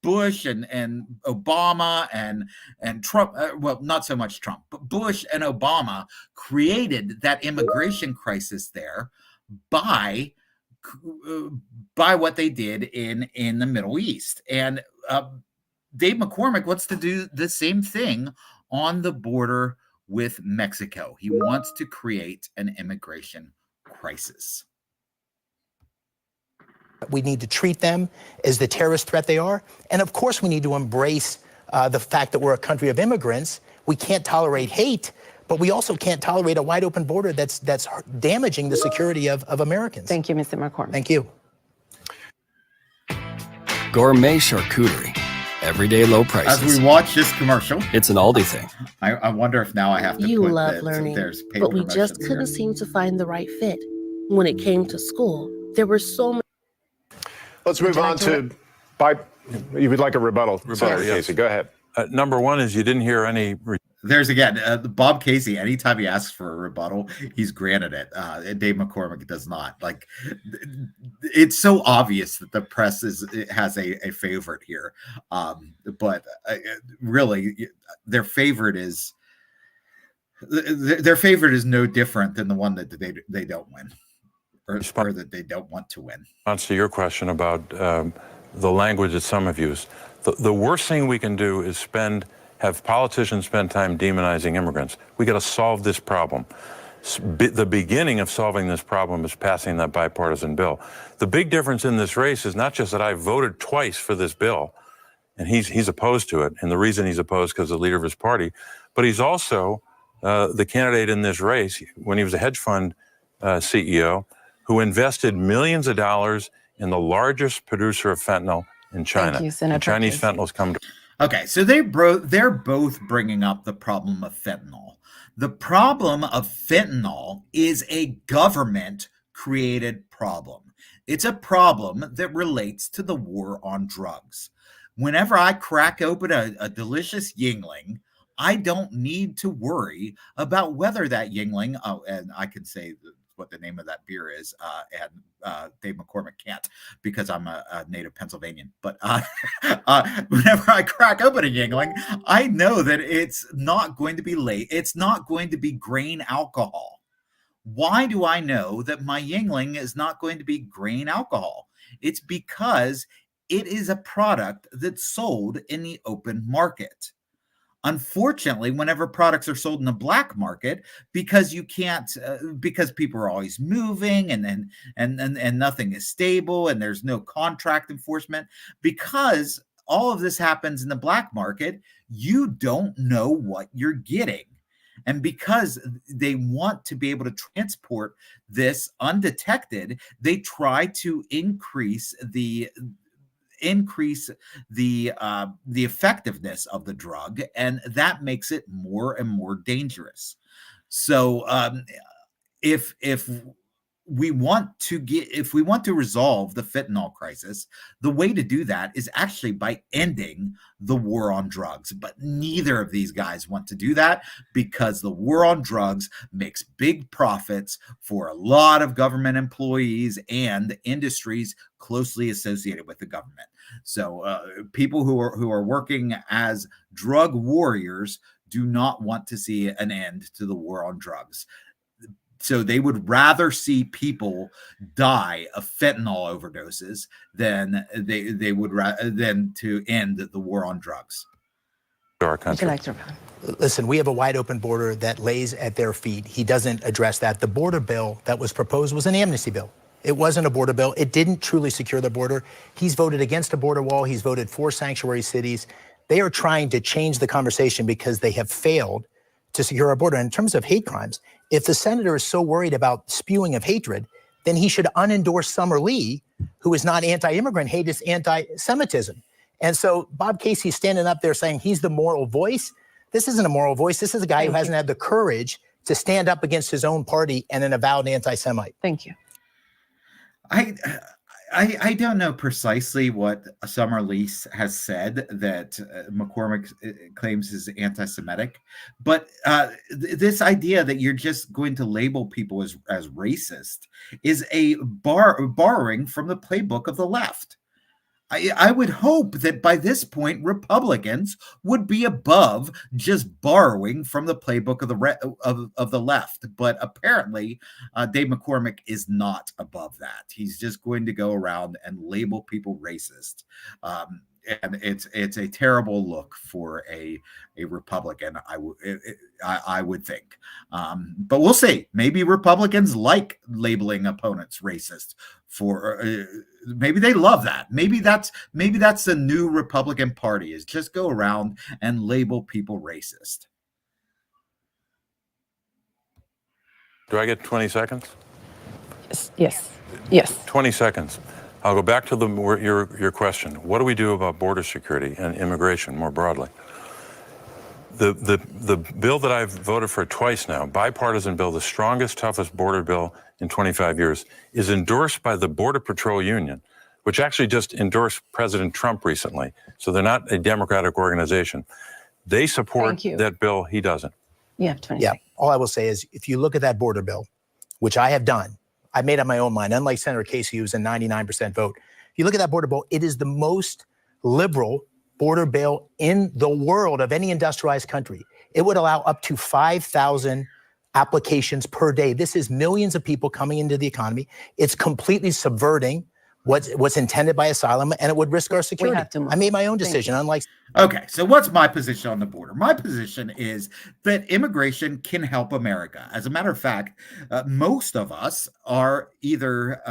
Bush and Obama and Trump, well, not so much Trump, but Bush and Obama created that immigration crisis there by what they did in the Middle East. And Dave McCormick wants to do the same thing on the border with Mexico. He wants to create an immigration crisis. We need to treat them as the terrorist threat they are. And of course, we need to embrace the fact that we're a country of immigrants. We can't tolerate hate, but we also can't tolerate a wide open border that's damaging the security of Americans. Thank you, Mr. McCormick. Thank you. Gourmet charcuterie. Everyday low prices. As we watch this commercial, it's an Aldi thing. I wonder if now I have to You put love that learning, there's paid but we just promotions couldn't here. seem to find the right fit. When it came to school, there were so many. Let's move on to, you would like a rebuttal, Senator yes. Casey. Go ahead. Number one is you didn't hear any. There's again, Bob Casey, anytime he asks for a rebuttal, he's granted it. Dave McCormick does not. Like, it's so obvious that the press has a favorite here. But really, their favorite is no different than the one that they don't win, or that they don't want to win. Answer your question about the language that some have used. The worst thing we can do is have politicians spend time demonizing immigrants. We got to solve this problem. The beginning of solving this problem is passing that bipartisan bill. The big difference in this race is not just that I voted twice for this bill, and he's opposed to it, and the reason he's opposed because the leader of his party, but he's also the candidate in this race when he was a hedge fund CEO who invested millions of dollars in the largest producer of fentanyl in China. Thank you, Senator And Chinese Casey. fentanyl's come to. Okay, so they're both bringing up the problem of fentanyl. The problem of fentanyl is a government-created problem. It's a problem that relates to the war on drugs. Whenever I crack open a delicious Yingling, I don't need to worry about whether that Yingling, and I can say what the name of that beer is, and Dave McCormick can't because I'm a native Pennsylvanian. But whenever I crack open a Yingling, I know that it's not going to be late. It's not going to be grain alcohol. Why do I know that my Yingling is not going to be grain alcohol? It's because it is a product that's sold in the open market. Unfortunately, whenever products are sold in the black market, because you can't, because people are always moving and nothing is stable and there's no contract enforcement, because all of this happens in the black market, you don't know what you're getting. And because they want to be able to transport this undetected, they try to increase the effectiveness of the drug, and that makes it more and more dangerous. So if we want to resolve the fentanyl crisis, the way to do that is actually by ending the war on drugs. But neither of these guys want to do that because the war on drugs makes big profits for a lot of government employees and industries closely associated with the government. So people who are working as drug warriors do not want to see an end to the war on drugs. So they would rather see people die of fentanyl overdoses than they would than to end the war on drugs. Our country. Listen, we have a wide open border that lays at their feet. He doesn't address that. The border bill that was proposed was an amnesty bill. It wasn't a border bill. It didn't truly secure the border. He's voted against a border wall. He's voted for sanctuary cities. They are trying to change the conversation because they have failed to secure our border. In terms of hate crimes, if the senator is so worried about spewing of hatred, then he should unendorse Summer Lee, who is not anti-immigrant hate, it's anti-Semitism. And so Bob Casey's standing up there saying he's the moral voice. This isn't a moral voice. This is a guy who hasn't had the courage to stand up against his own party and an avowed anti-Semite. Thank you. I don't know precisely what Summer Lee has said that McCormick claims is anti-Semitic, but this idea that you're just going to label people as racist is a borrowing from the playbook of the left. I would hope that by this point, Republicans would be above just borrowing from the playbook of the left. But apparently, Dave McCormick is not above that. He's just going to go around and label people racist. And it's a terrible look for a Republican, I would think. But we'll see. Maybe Republicans like labeling opponents racist. Maybe they love that. Maybe that's the new Republican Party, is just go around and label people racist. Do I get 20 seconds? Yes. 20 seconds. I'll go back to your question. What do we do about border security and immigration more broadly? The bill that I've voted for twice now, bipartisan bill, the strongest, toughest border bill in 25 years, is endorsed by the Border Patrol Union, which actually just endorsed President Trump recently. So they're not a Democratic organization. They support that bill. He doesn't. You have 20 Yeah. seconds. All I will say is, if you look at that border bill, which I have done, I made up my own mind. Unlike Senator Casey, who's a 99% vote. If you look at that border bill, it is the most liberal border bill in the world of any industrialized country. It would allow up to 5,000 applications per day. This is millions of people coming into the economy. It's completely subverting what's intended by asylum, and it would risk our security. I made my own decision, unlike. Okay, so what's my position on the border? My position is that immigration can help America. As a matter of fact, most of us are either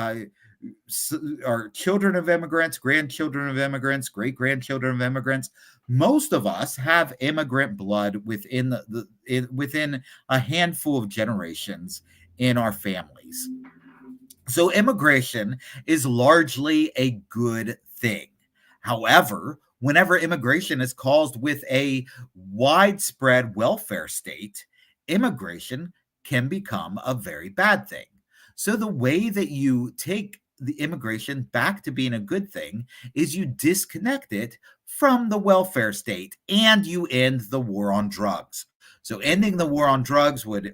are children of immigrants, grandchildren of immigrants, great-grandchildren of immigrants. Most of us have immigrant blood within within a handful of generations in our families. So immigration is largely a good thing. However, whenever immigration is caused with a widespread welfare state, immigration can become a very bad thing. So the way that you take the immigration back to being a good thing is you disconnect it from the welfare state and you end the war on drugs. So ending the war on drugs would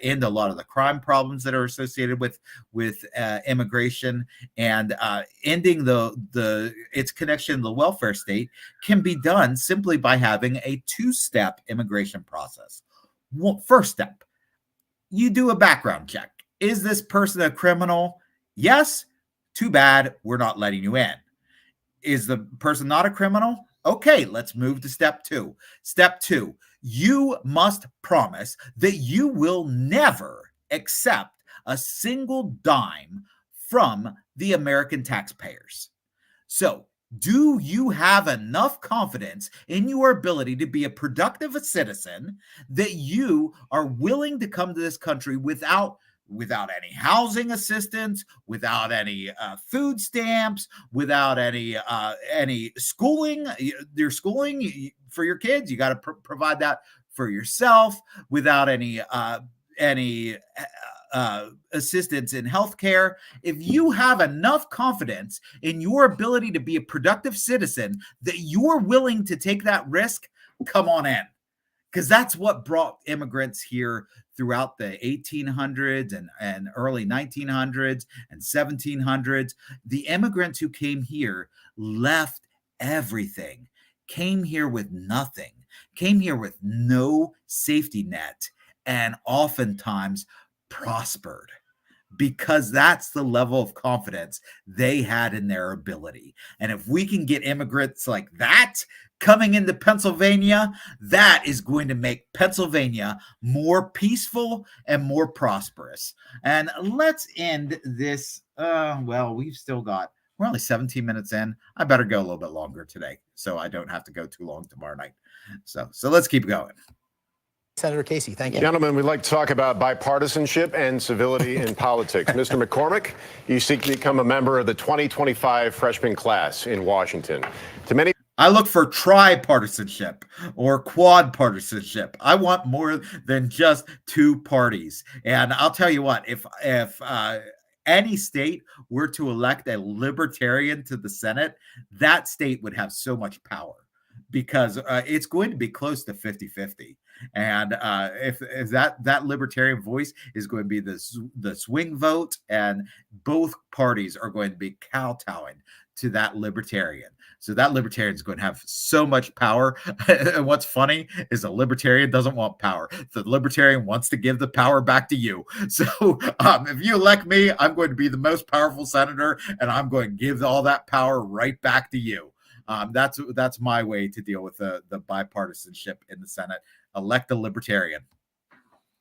end a lot of the crime problems that are associated with immigration, and ending its connection to the welfare state can be done simply by having a two-step immigration process. First step, you do a background check. Is this person a criminal? Yes. Too bad. We're not letting you in. Is the person not a criminal? Okay, let's move to step two. Step two, you must promise that you will never accept a single dime from the American taxpayers. So, do you have enough confidence in your ability to be a productive citizen that you are willing to come to this country without any housing assistance, without any food stamps, without any schooling? Your schooling for your kids, you got to provide that for yourself, without any assistance in healthcare. If you have enough confidence in your ability to be a productive citizen that you're willing to take that risk, come on in. Because that's what brought immigrants here throughout the 1800s and early 1900s and 1700s. The immigrants who came here left everything, came here with nothing, came here with no safety net, and oftentimes prospered, because that's the level of confidence they had in their ability. And if we can get immigrants like that coming into Pennsylvania, that is going to make Pennsylvania more peaceful and more prosperous. And let's end this. We're only 17 minutes in. I better go a little bit longer today so I don't have to go too long tomorrow night. So let's keep going. Senator Casey, thank you. Gentlemen, we'd like to talk about bipartisanship and civility in politics. Mr. McCormick, you seek to become a member of the 2025 freshman class in Washington. To many, I look for tripartisanship or quad partisanship. I want more than just two parties. And I'll tell you what, if any state were to elect a libertarian to the Senate, that state would have so much power, because it's going to be close to 50-50. And if that libertarian voice is going to be the swing vote, and both parties are going to be kowtowing to that libertarian. So that libertarian is going to have so much power. And what's funny is the libertarian doesn't want power. The libertarian wants to give the power back to you. So if you elect me, I'm going to be the most powerful senator, and I'm going to give all that power right back to you. That's my way to deal with the bipartisanship in the Senate. Elect a libertarian.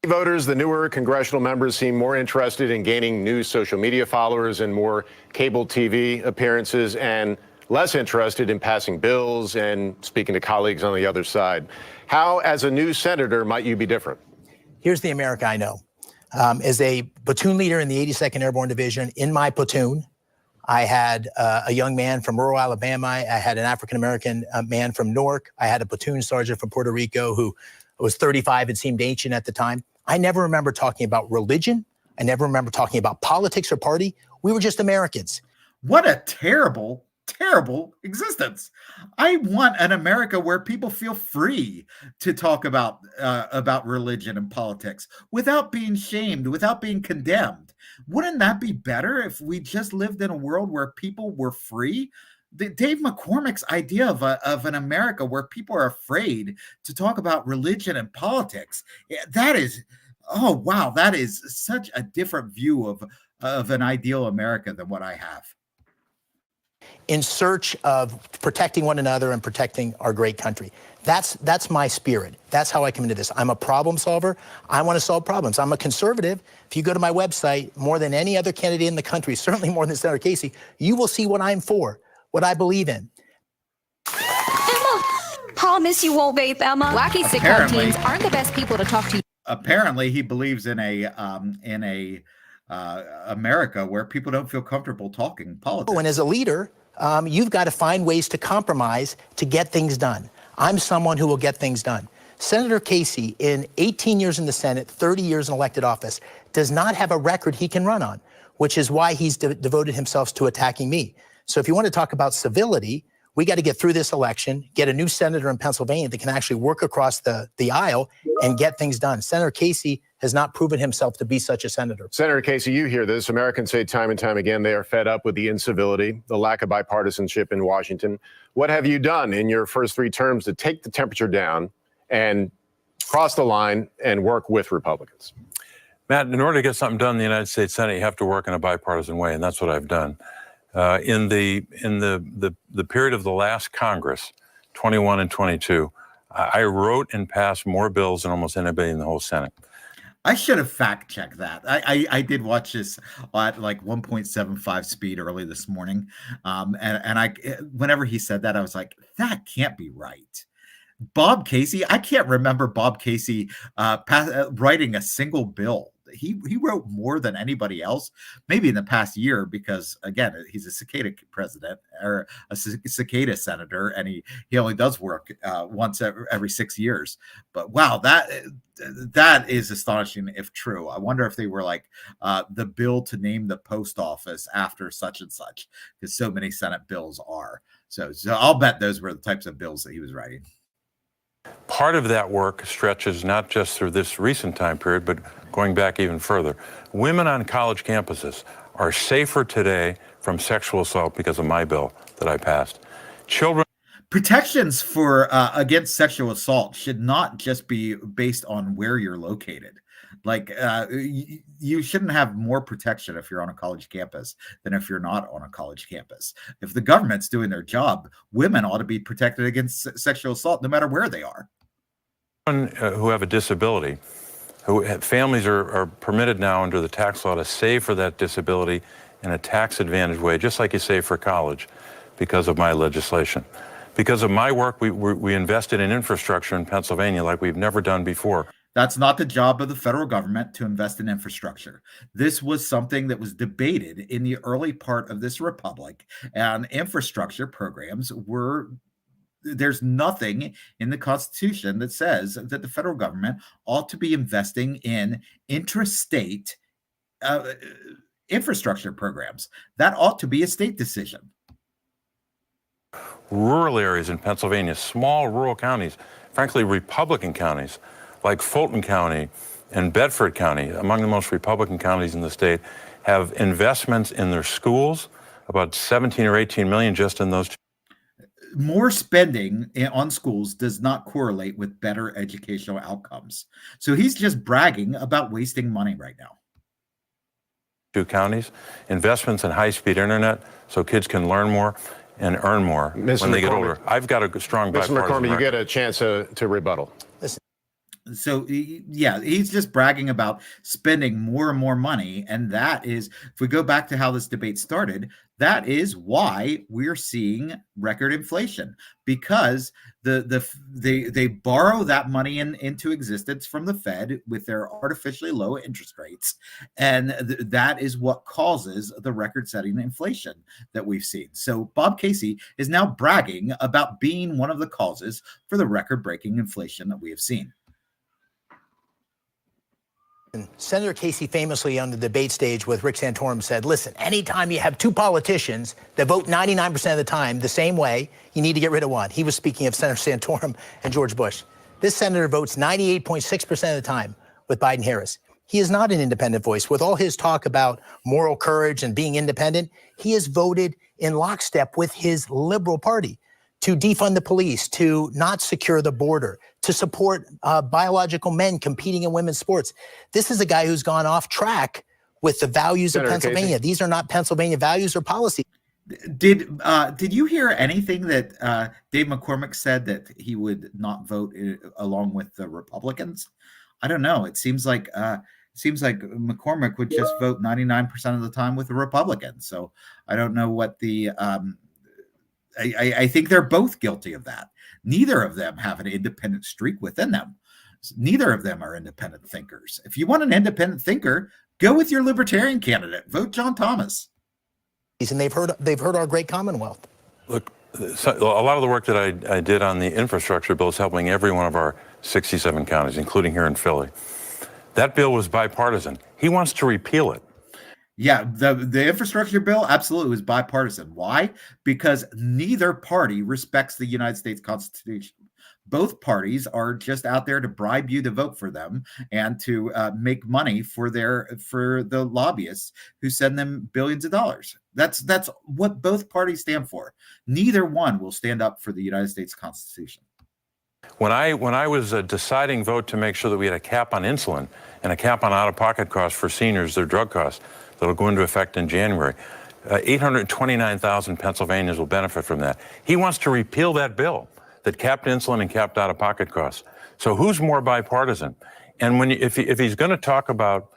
voters, the newer congressional members seem more interested in gaining new social media followers and more cable TV appearances, and less interested in passing bills and speaking to colleagues on the other side. How, as a new senator, might you be different? Here's the America I know. As a platoon leader in the 82nd Airborne Division, in my platoon, I had a young man from rural Alabama. I had an African-American man from Newark. I had a platoon sergeant from Puerto Rico who was 35 and seemed ancient at the time. I never remember talking about religion. I never remember talking about politics or party. We were just Americans. What a terrible, terrible existence. I want an America where people feel free to talk about religion and politics without being shamed, without being condemned. Wouldn't that be better if we just lived in a world where people were free? Dave McCormick's idea of an America where people are afraid to talk about religion and politics, that is, oh, wow, that is such a different view of an ideal America than what I have. In search of protecting one another and protecting our great country. That's my spirit. That's how I come into this. I'm a problem solver. I want to solve problems. I'm a conservative. If you go to my website, more than any other candidate in the country, certainly more than Senator Casey, you will see what I'm for, what I believe in. Emma, promise you won't vape, Emma. Wacky sitcom teens aren't the best people to talk to. Apparently, he believes in a America where people don't feel comfortable talking politics. Oh, and as a leader, you've got to find ways to compromise to get things done. I'm someone who will get things done. Senator Casey, in 18 years in the Senate, 30 years in elected office, does not have a record he can run on, which is why he's devoted himself to attacking me. So if you want to talk about civility, we got to get through this election, get a new senator in Pennsylvania that can actually work across the aisle and get things done. Senator Casey has not proven himself to be such a senator. Senator Casey, you hear this. Americans say time and time again they are fed up with the incivility, the lack of bipartisanship in Washington. What have you done in your first 3 terms to take the temperature down and cross the line and work with Republicans? Matt, in order to get something done in the United States Senate, you have to work in a bipartisan way, and that's what I've done. In the period of the last Congress, 21 and 22, I wrote and passed more bills than almost anybody in the whole Senate. I should have fact checked that. I did watch this at like 1.75 speed early this morning. And I, whenever he said that, I was like, that can't be right. Bob Casey, I can't remember Bob Casey writing a single bill. He wrote more than anybody else, maybe in the past year, because again, he's a cicada president or a cicada senator, and he only does work once every 6 years. But wow, that is astonishing if true. I wonder if they were like the bill to name the post office after such and such, because so many Senate bills are. So I'll bet those were the types of bills that he was writing. Part of that work stretches not just through this recent time period, but going back even further. Women on college campuses are safer today from sexual assault because of my bill that I passed. Children. Protections for against sexual assault should not just be based on where you're located. Like, you shouldn't have more protection if you're on a college campus than if you're not on a college campus. If the government's doing their job, women ought to be protected against sexual assault no matter where they are. Who have a disability, families are permitted now under the tax law to save for that disability in a tax advantage way, just like you save for college, because of my legislation. Because of my work, we invested in infrastructure in Pennsylvania like we've never done before. That's not the job of the federal government to invest in infrastructure. This was something that was debated in the early part of this republic, and infrastructure programs were. There's nothing in the Constitution that says that the federal government ought to be investing in intrastate infrastructure programs. That ought to be a state decision. Rural areas in Pennsylvania, small rural counties, frankly, Republican counties, like Fulton County and Bedford County, among the most Republican counties in the state, have investments in their schools, about 17 or 18 million just in those two. More spending on schools does not correlate with better educational outcomes. So he's just bragging about wasting money right now. Two counties, investments in high-speed internet so kids can learn more and earn more when they get older. I've got a strong bipartisan Mr. McCormick, you record. get a chance to rebuttal. So, yeah, he's just bragging about spending more and more money. And that is, if we go back to how this debate started, that is why we're seeing record inflation, because they borrow that money into existence from the Fed with their artificially low interest rates. And that is what causes the record-setting inflation that we've seen. So Bob Casey is now bragging about being one of the causes for the record-breaking inflation that we have seen. Senator Casey famously on the debate stage with Rick Santorum said, listen, anytime you have two politicians that vote 99% of the time the same way, you need to get rid of one. He was speaking of Senator Santorum and George Bush. This senator votes 98.6% of the time with Biden-Harris. He is not an independent voice. With all his talk about moral courage and being independent, he has voted in lockstep with his liberal party to defund the police, to not secure the border, to support biological men competing in women's sports. This is a guy who's gone off track with the values Senator of Pennsylvania. Casey. These are not Pennsylvania values or policies. Did you hear anything that Dave McCormick said that he would not vote along with the Republicans? I don't know. It seems like McCormick would just vote 99% of the time with the Republicans. So I don't know what the I think they're both guilty of that. Neither of them have an independent streak within them. Neither of them are independent thinkers. If you want an independent thinker, go with your libertarian candidate. Vote John Thomas. And they've heard our great Commonwealth. Look, so a lot of the work that I did on the infrastructure bill is helping every one of our 67 counties, including here in Philly. That bill was bipartisan. He wants to repeal it. Yeah, the infrastructure bill absolutely was bipartisan. Why? Because neither party respects the United States Constitution. Both parties are just out there to bribe you to vote for them and to make money for the lobbyists who send them billions of dollars. That's what both parties stand for. Neither one will stand up for the United States Constitution. When I was a deciding vote to make sure that we had a cap on insulin and a cap on out-of-pocket costs for seniors, their drug costs, that'll go into effect in January, 829,000 Pennsylvanians will benefit from that. He wants to repeal that bill that capped insulin and capped out-of-pocket costs. So who's more bipartisan? And if he's going to talk about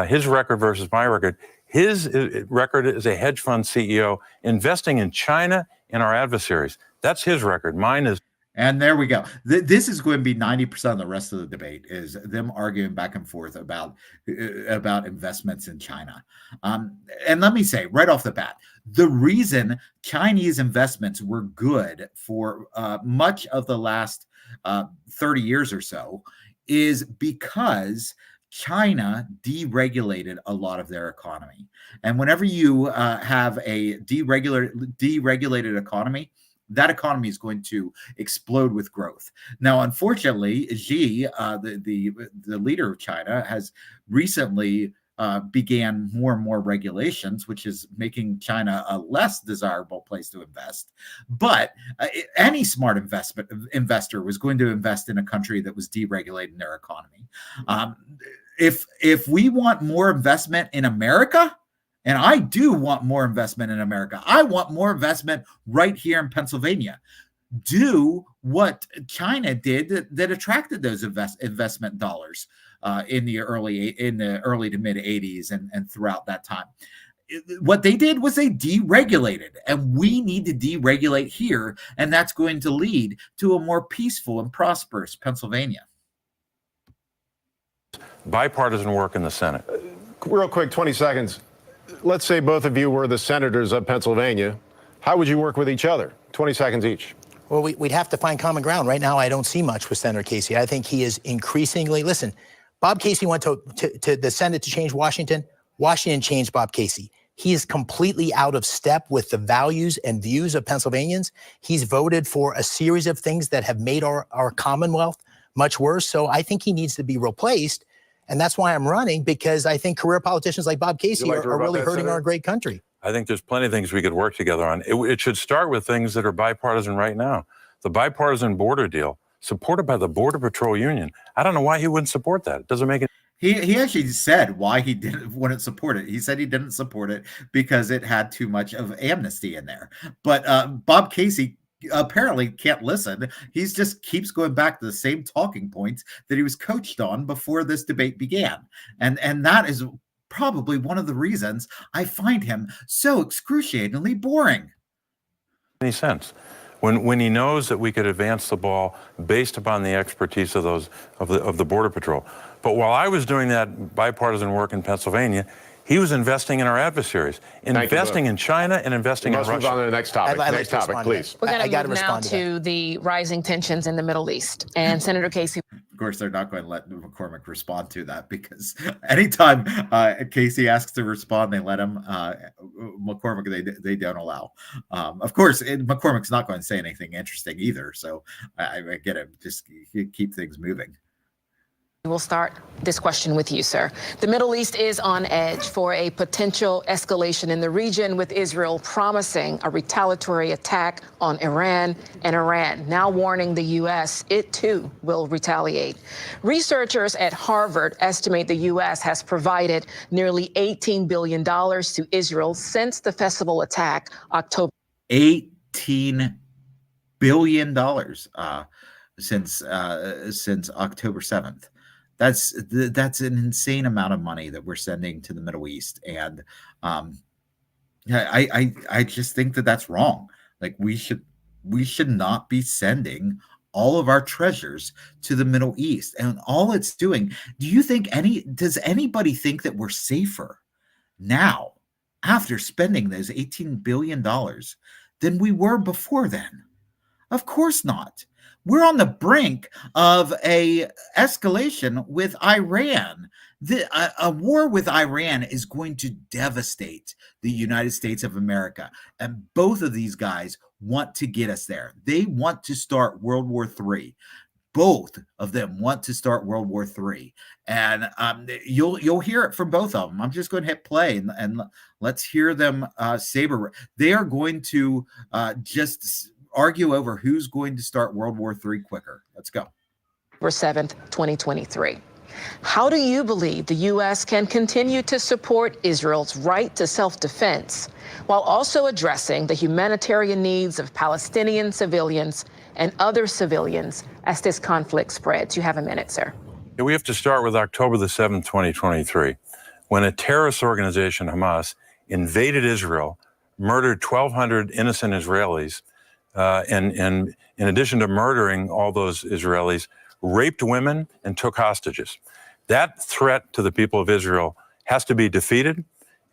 his record versus my record, his record is a hedge fund CEO investing in China and our adversaries. That's his record. Mine is. And there we go. This is going to be 90% of the rest of the debate is them arguing back and forth about investments in China. And let me say right off the bat, the reason Chinese investments were good for much of the last 30 years or so is because China deregulated a lot of their economy. And whenever you have a deregulated economy, that economy is going to explode with growth. Now, unfortunately, Xi, the leader of China, has recently began more and more regulations, which is making China a less desirable place to invest. But any smart investor was going to invest in a country that was deregulating their economy. if we want more investment in America, and I do want more investment in America, I want more investment right here in Pennsylvania. Do what China did that attracted those investment dollars in the early to mid 80s and throughout that time. What they did was they deregulated, and we need to deregulate here, and that's going to lead to a more peaceful and prosperous Pennsylvania. Bipartisan work in the Senate. Real quick, 20 seconds. Let's say both of you were the senators of Pennsylvania. How would you work with each other? 20 seconds each. Well, we'd have to find common ground. Right now, I don't see much with Senator Casey. I think he is increasingly, listen, Bob Casey went to the Senate to change Washington. Washington changed Bob Casey. He is completely out of step with the values and views of Pennsylvanians. He's voted for a series of things that have made our Commonwealth much worse. So I think he needs to be replaced. And that's why I'm running, because I think career politicians like Bob Casey are really hurting our great country. I think there's plenty of things we could work together on. It should start with things that are bipartisan right now. The bipartisan border deal, supported by the Border Patrol Union. I don't know why he wouldn't support that. It doesn't make it. He actually said why he wouldn't support it. He said he didn't support it because it had too much of amnesty in there. But Bob Casey apparently can't listen. He just keeps going back to the same talking points that he was coached on before this debate began. And that is probably one of the reasons I find him so excruciatingly boring. Any sense when he knows that we could advance the ball based upon the expertise of those of the Border Patrol. But while I was doing that bipartisan work in Pennsylvania, he was investing in our adversaries, investing in China and investing in Russia. Let's move on to the next topic. Next topic, please. We're going to move now to the rising tensions in the Middle East. And Senator Casey. Of course, they're not going to let McCormick respond to that, because anytime Casey asks to respond, they let him. McCormick, they don't allow. Of course, McCormick's not going to say anything interesting either. So I get it. Just keep things moving. We'll start this question with you, sir. The Middle East is on edge for a potential escalation in the region, with Israel promising a retaliatory attack on Iran, and Iran now warning the U.S. it too will retaliate. Researchers at Harvard estimate the U.S. has provided nearly $18 billion to Israel since the festival attack October. $18 billion since October 7th. That's an insane amount of money that we're sending to the Middle East, and I just think that that's wrong. Like, we should not be sending all of our treasures to the Middle East, and all it's doing. Does anybody think that we're safer now after spending those $18 billion than we were before then? Of course not. We're on the brink of a escalation with Iran. A war with Iran is going to devastate the United States of America. And both of these guys want to get us there. They want to start World War III. Both of them want to start World War III. And you'll hear it from both of them. I'm just going to hit play and let's hear them saber. They are going to just argue over who's going to start World War III quicker. Let's go. October 7th, 2023. How do you believe the U.S. can continue to support Israel's right to self-defense while also addressing the humanitarian needs of Palestinian civilians and other civilians as this conflict spreads? You have a minute, sir. Yeah, we have to start with October the 7th, 2023, when a terrorist organization, Hamas, invaded Israel, murdered 1,200 innocent Israelis, and in addition to murdering all those Israelis, raped women and took hostages. That threat to the people of Israel has to be defeated.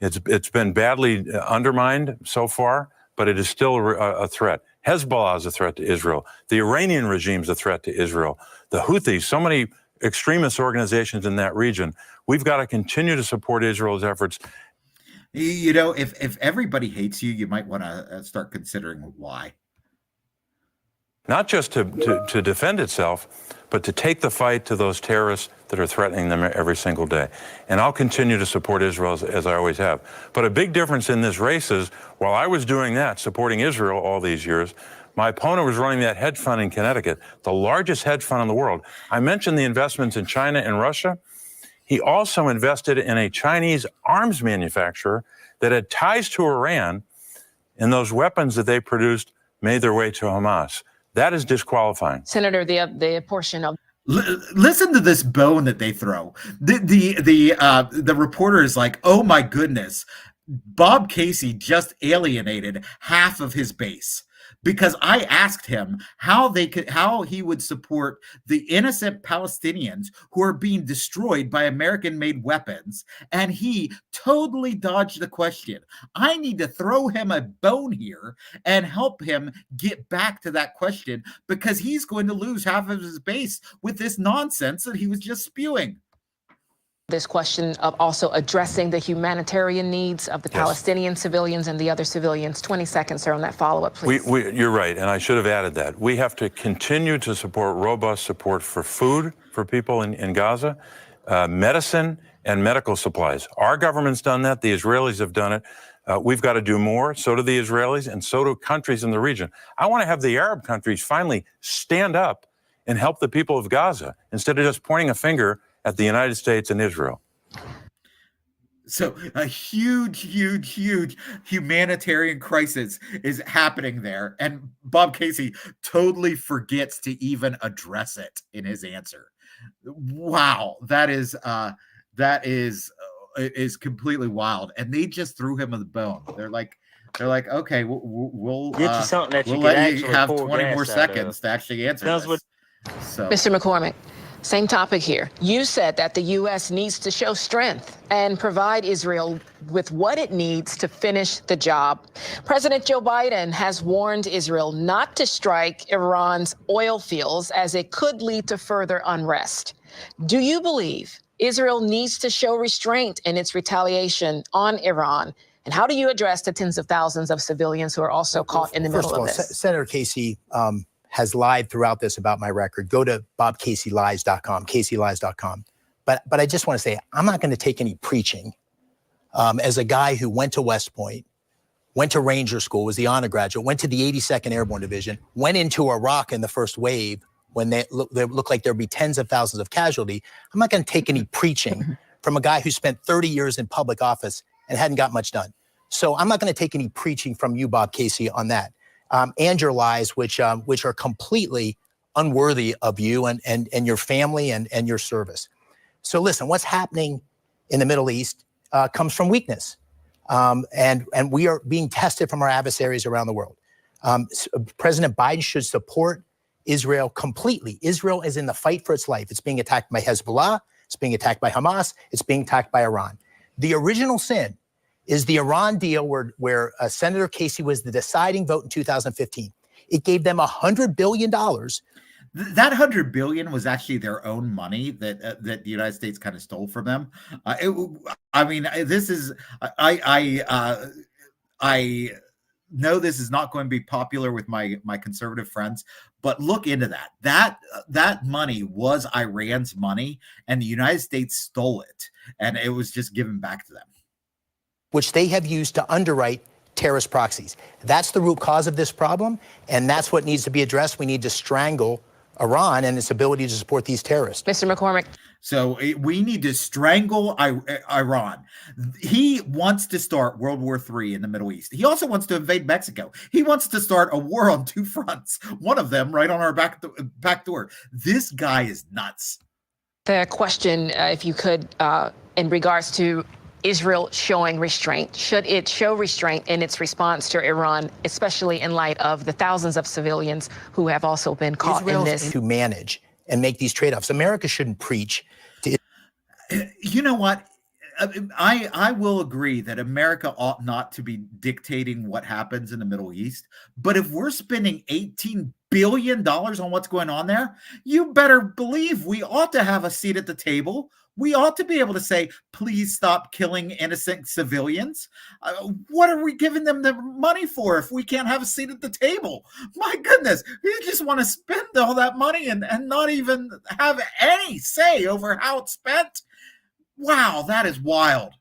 It's been badly undermined so far, but it is still a threat. Hezbollah is a threat to Israel. The Iranian regime is a threat to Israel. The Houthis, so many extremist organizations in that region. We've got to continue to support Israel's efforts. You know, if everybody hates you, you might want to start considering why. Not just to defend itself, but to take the fight to those terrorists that are threatening them every single day. And I'll continue to support Israel as I always have. But a big difference in this race is, while I was doing that, supporting Israel all these years, my opponent was running that hedge fund in Connecticut, the largest hedge fund in the world. I mentioned the investments in China and Russia. He also invested in a Chinese arms manufacturer that had ties to Iran, and those weapons that they produced made their way to Hamas. That is disqualifying. Senator, the portion of Listen to this bone that they throw. The reporter is like, "Oh my goodness, Bob Casey just alienated half of his base." Because I asked him how he would support the innocent Palestinians who are being destroyed by American-made weapons, and he totally dodged the question. I need to throw him a bone here and help him get back to that question, because he's going to lose half of his base with this nonsense that he was just spewing. This question of also addressing the humanitarian needs of the Palestinian civilians and the other civilians. 20 seconds, sir, on that follow-up, please. You're right, and I should have added that. We have to continue to support robust support for food for people in Gaza, medicine, and medical supplies. Our government's done that. The Israelis have done it. We've got to do more. So do the Israelis, and so do countries in the region. I want to have the Arab countries finally stand up and help the people of Gaza instead of just pointing a finger at the United States and Israel. So a huge humanitarian crisis is happening there, and Bob Casey totally forgets to even address it in his answer. Wow, that is completely wild, and they just threw him a bone. They're like, okay, we'll get you something that we'll let you have 20 more seconds to actually answer this. So, Mr. McCormick, same topic here. You said that the U.S. needs to show strength and provide Israel with what it needs to finish the job. President Joe Biden has warned Israel not to strike Iran's oil fields, as it could lead to further unrest. Do you believe Israel needs to show restraint in its retaliation on Iran? And how do you address the tens of thousands of civilians who are also caught in the middle of this? Senator Casey has lied throughout this about my record. Go to bobcaseylies.com, caseylies.com. But I just want to say, I'm not going to take any preaching. As a guy who went to West Point, went to Ranger School, was the honor graduate, went to the 82nd Airborne Division, went into Iraq in the first wave when they looked like there'd be tens of thousands of casualties. I'm not going to take any preaching from a guy who spent 30 years in public office and hadn't got much done. So I'm not going to take any preaching from you, Bob Casey, on that. And your lies, which are completely unworthy of you and your family and your service. So listen, what's happening in the Middle East comes from weakness. And we are being tested from our adversaries around the world. President Biden should support Israel completely. Israel is in the fight for its life. It's being attacked by Hezbollah. It's being attacked by Hamas. It's being attacked by Iran. The original sin is the Iran deal where Senator Casey was the deciding vote in 2015. It gave them $100 billion. That $100 billion was actually their own money that the United States kind of stole from them. I know this is not going to be popular with my conservative friends, but look into that. That money was Iran's money, and the United States stole it, and it was just given back to them, which they have used to underwrite terrorist proxies. That's the root cause of this problem, and that's what needs to be addressed. We need to strangle Iran and its ability to support these terrorists. Mr. McCormick. So we need to strangle Iran. He wants to start World War III in the Middle East. He also wants to invade Mexico. He wants to start a war on two fronts, one of them right on our back door. This guy is nuts. The question, if you could, in regards to Israel showing restraint, should it show restraint in its response to Iran, especially in light of the thousands of civilians who have also been caught in this? To manage and make these trade-offs. America shouldn't preach to. You know what? I will agree that America ought not to be dictating what happens in the Middle East. But if we're spending $18 billion on what's going on there, you better believe we ought to have a seat at the table. We ought to be able to say, please stop killing innocent civilians. What are we giving them the money for if we can't have a seat at the table? My goodness, we just want to spend all that money and not even have any say over how it's spent. Wow, that is wild.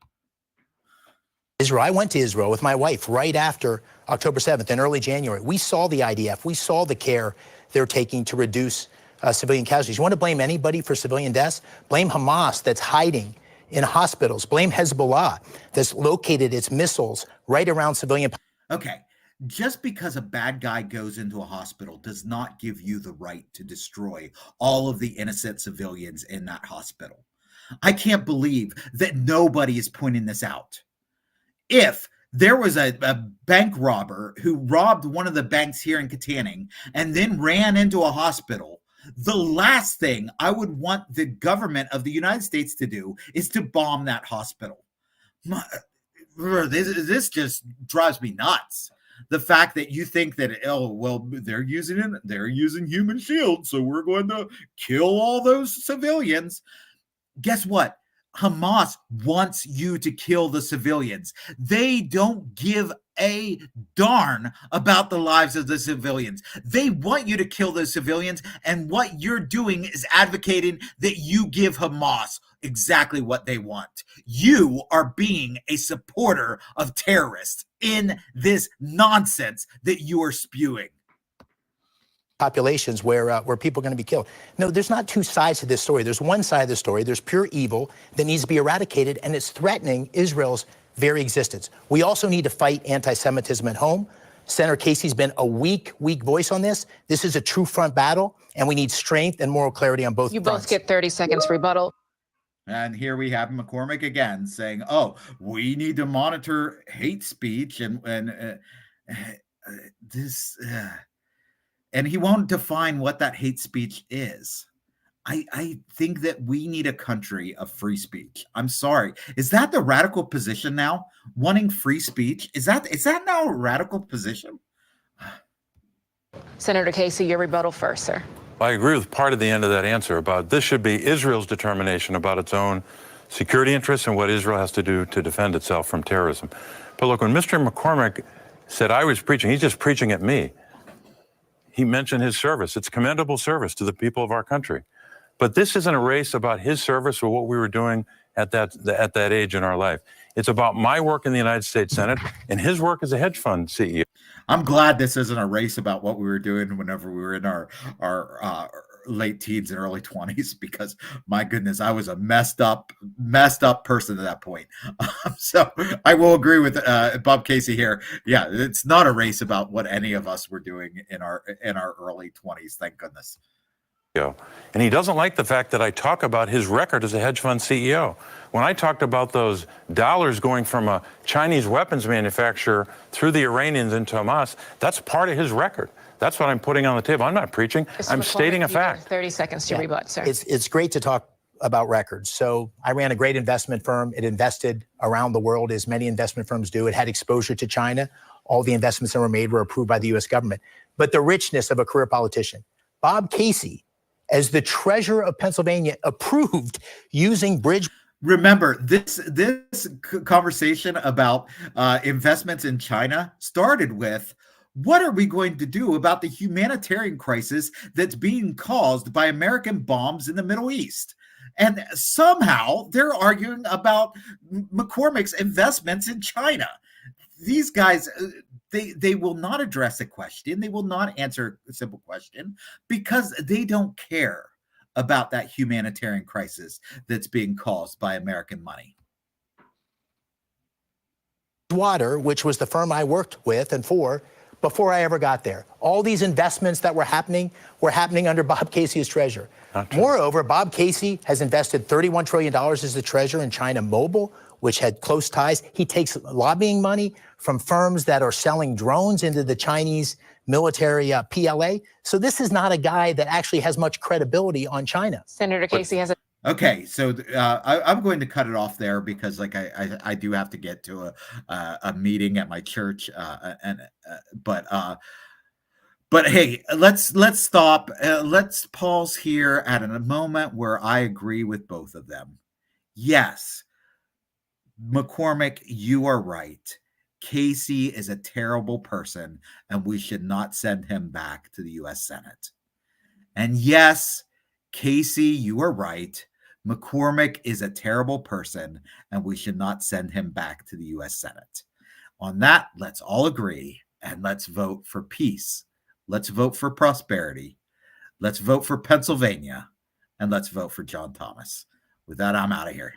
Israel. I went to Israel with my wife right after October 7th in early January. We saw the IDF. We saw the care they're taking to reduce civilian casualties. You want to blame anybody for civilian deaths? Blame Hamas that's hiding in hospitals. Blame Hezbollah that's located its missiles right around civilian. Okay. Just because a bad guy goes into a hospital does not give you the right to destroy all of the innocent civilians in that hospital. I can't believe that nobody is pointing this out. If there was a bank robber who robbed one of the banks here in Katanning and then ran into a hospital, the last thing I would want the government of the United States to do is to bomb that hospital. This just drives me nuts. The fact that you think that, oh, well, they're using human shields, so we're going to kill all those civilians. Guess what? Hamas wants you to kill the civilians. They don't give a darn about the lives of the civilians. They want you to kill those civilians, and what you're doing is advocating that you give Hamas exactly what they want. You are being a supporter of terrorists in this nonsense that you are spewing. Populations where people are going to be killed. No, there's not two sides to this story. There's one side of the story. There's pure evil that needs to be eradicated, and it's threatening Israel's very existence. We also need to fight anti-Semitism at home. Senator Casey's been a weak voice on this. This is a true front battle, and we need strength and moral clarity on both fronts. You both get 30 seconds rebuttal. And here we have McCormick again saying, oh, we need to monitor hate speech and he won't define what that hate speech is. I think that we need a country of free speech. I'm sorry. Is that the radical position now? Wanting free speech? Is that now a radical position? Senator Casey, your rebuttal first, sir. I agree with part of the end of that answer about this should be Israel's determination about its own security interests and what Israel has to do to defend itself from terrorism. But look, when Mr. McCormick said I was preaching, he's just preaching at me. He mentioned his service. It's commendable service to the people of our country. But this isn't a race about his service or what we were doing at that age in our life. It's about my work in the United States Senate and his work as a hedge fund CEO. I'm glad this isn't a race about what we were doing whenever we were in our late teens and early 20s, because my goodness, I was a messed up person at that point. So I will agree with Bob Casey here. Yeah, it's not a race about what any of us were doing in our early 20s. Thank goodness. And he doesn't like the fact that I talk about his record as a hedge fund CEO. When I talked about those dollars going from a Chinese weapons manufacturer through the Iranians into Hamas, that's part of his record. That's what I'm putting on the table. I'm not preaching. I'm stating a fact. 30 seconds to rebut, sir. It's great to talk about records. So I ran a great investment firm. It invested around the world, as many investment firms do. It had exposure to China. All the investments that were made were approved by the U.S. government. But the richness of a career politician. Bob Casey, as the treasurer of Pennsylvania, approved using bridge. Remember, this conversation about investments in China started with, what are we going to do about the humanitarian crisis that's being caused by American bombs in the Middle East? And somehow they're arguing about McCormick's investments in China. These guys, they will not address a question. They will not answer a simple question because they don't care about that humanitarian crisis that's being caused by American money. Water, which was the firm I worked with and for before I ever got there. All these investments that were happening under Bob Casey as treasurer. Moreover, Bob Casey has invested $31 trillion as the treasurer in China Mobile, which had close ties. He takes lobbying money from firms that are selling drones into the Chinese military PLA. So this is not a guy that actually has much credibility on China. Senator Casey has a... Okay, so I'm going to cut it off there because, like, I do have to get to a meeting at my church, but hey, let's stop. Let's pause here at a moment where I agree with both of them. Yes, McCormick, you are right. Casey is a terrible person, and we should not send him back to the U.S. Senate. And yes, Casey, you are right. McCormick is a terrible person, and we should not send him back to the U.S. Senate. On that, let's all agree, and let's vote for peace. Let's vote for prosperity. Let's vote for Pennsylvania, and let's vote for John Thomas. With that, I'm out of here.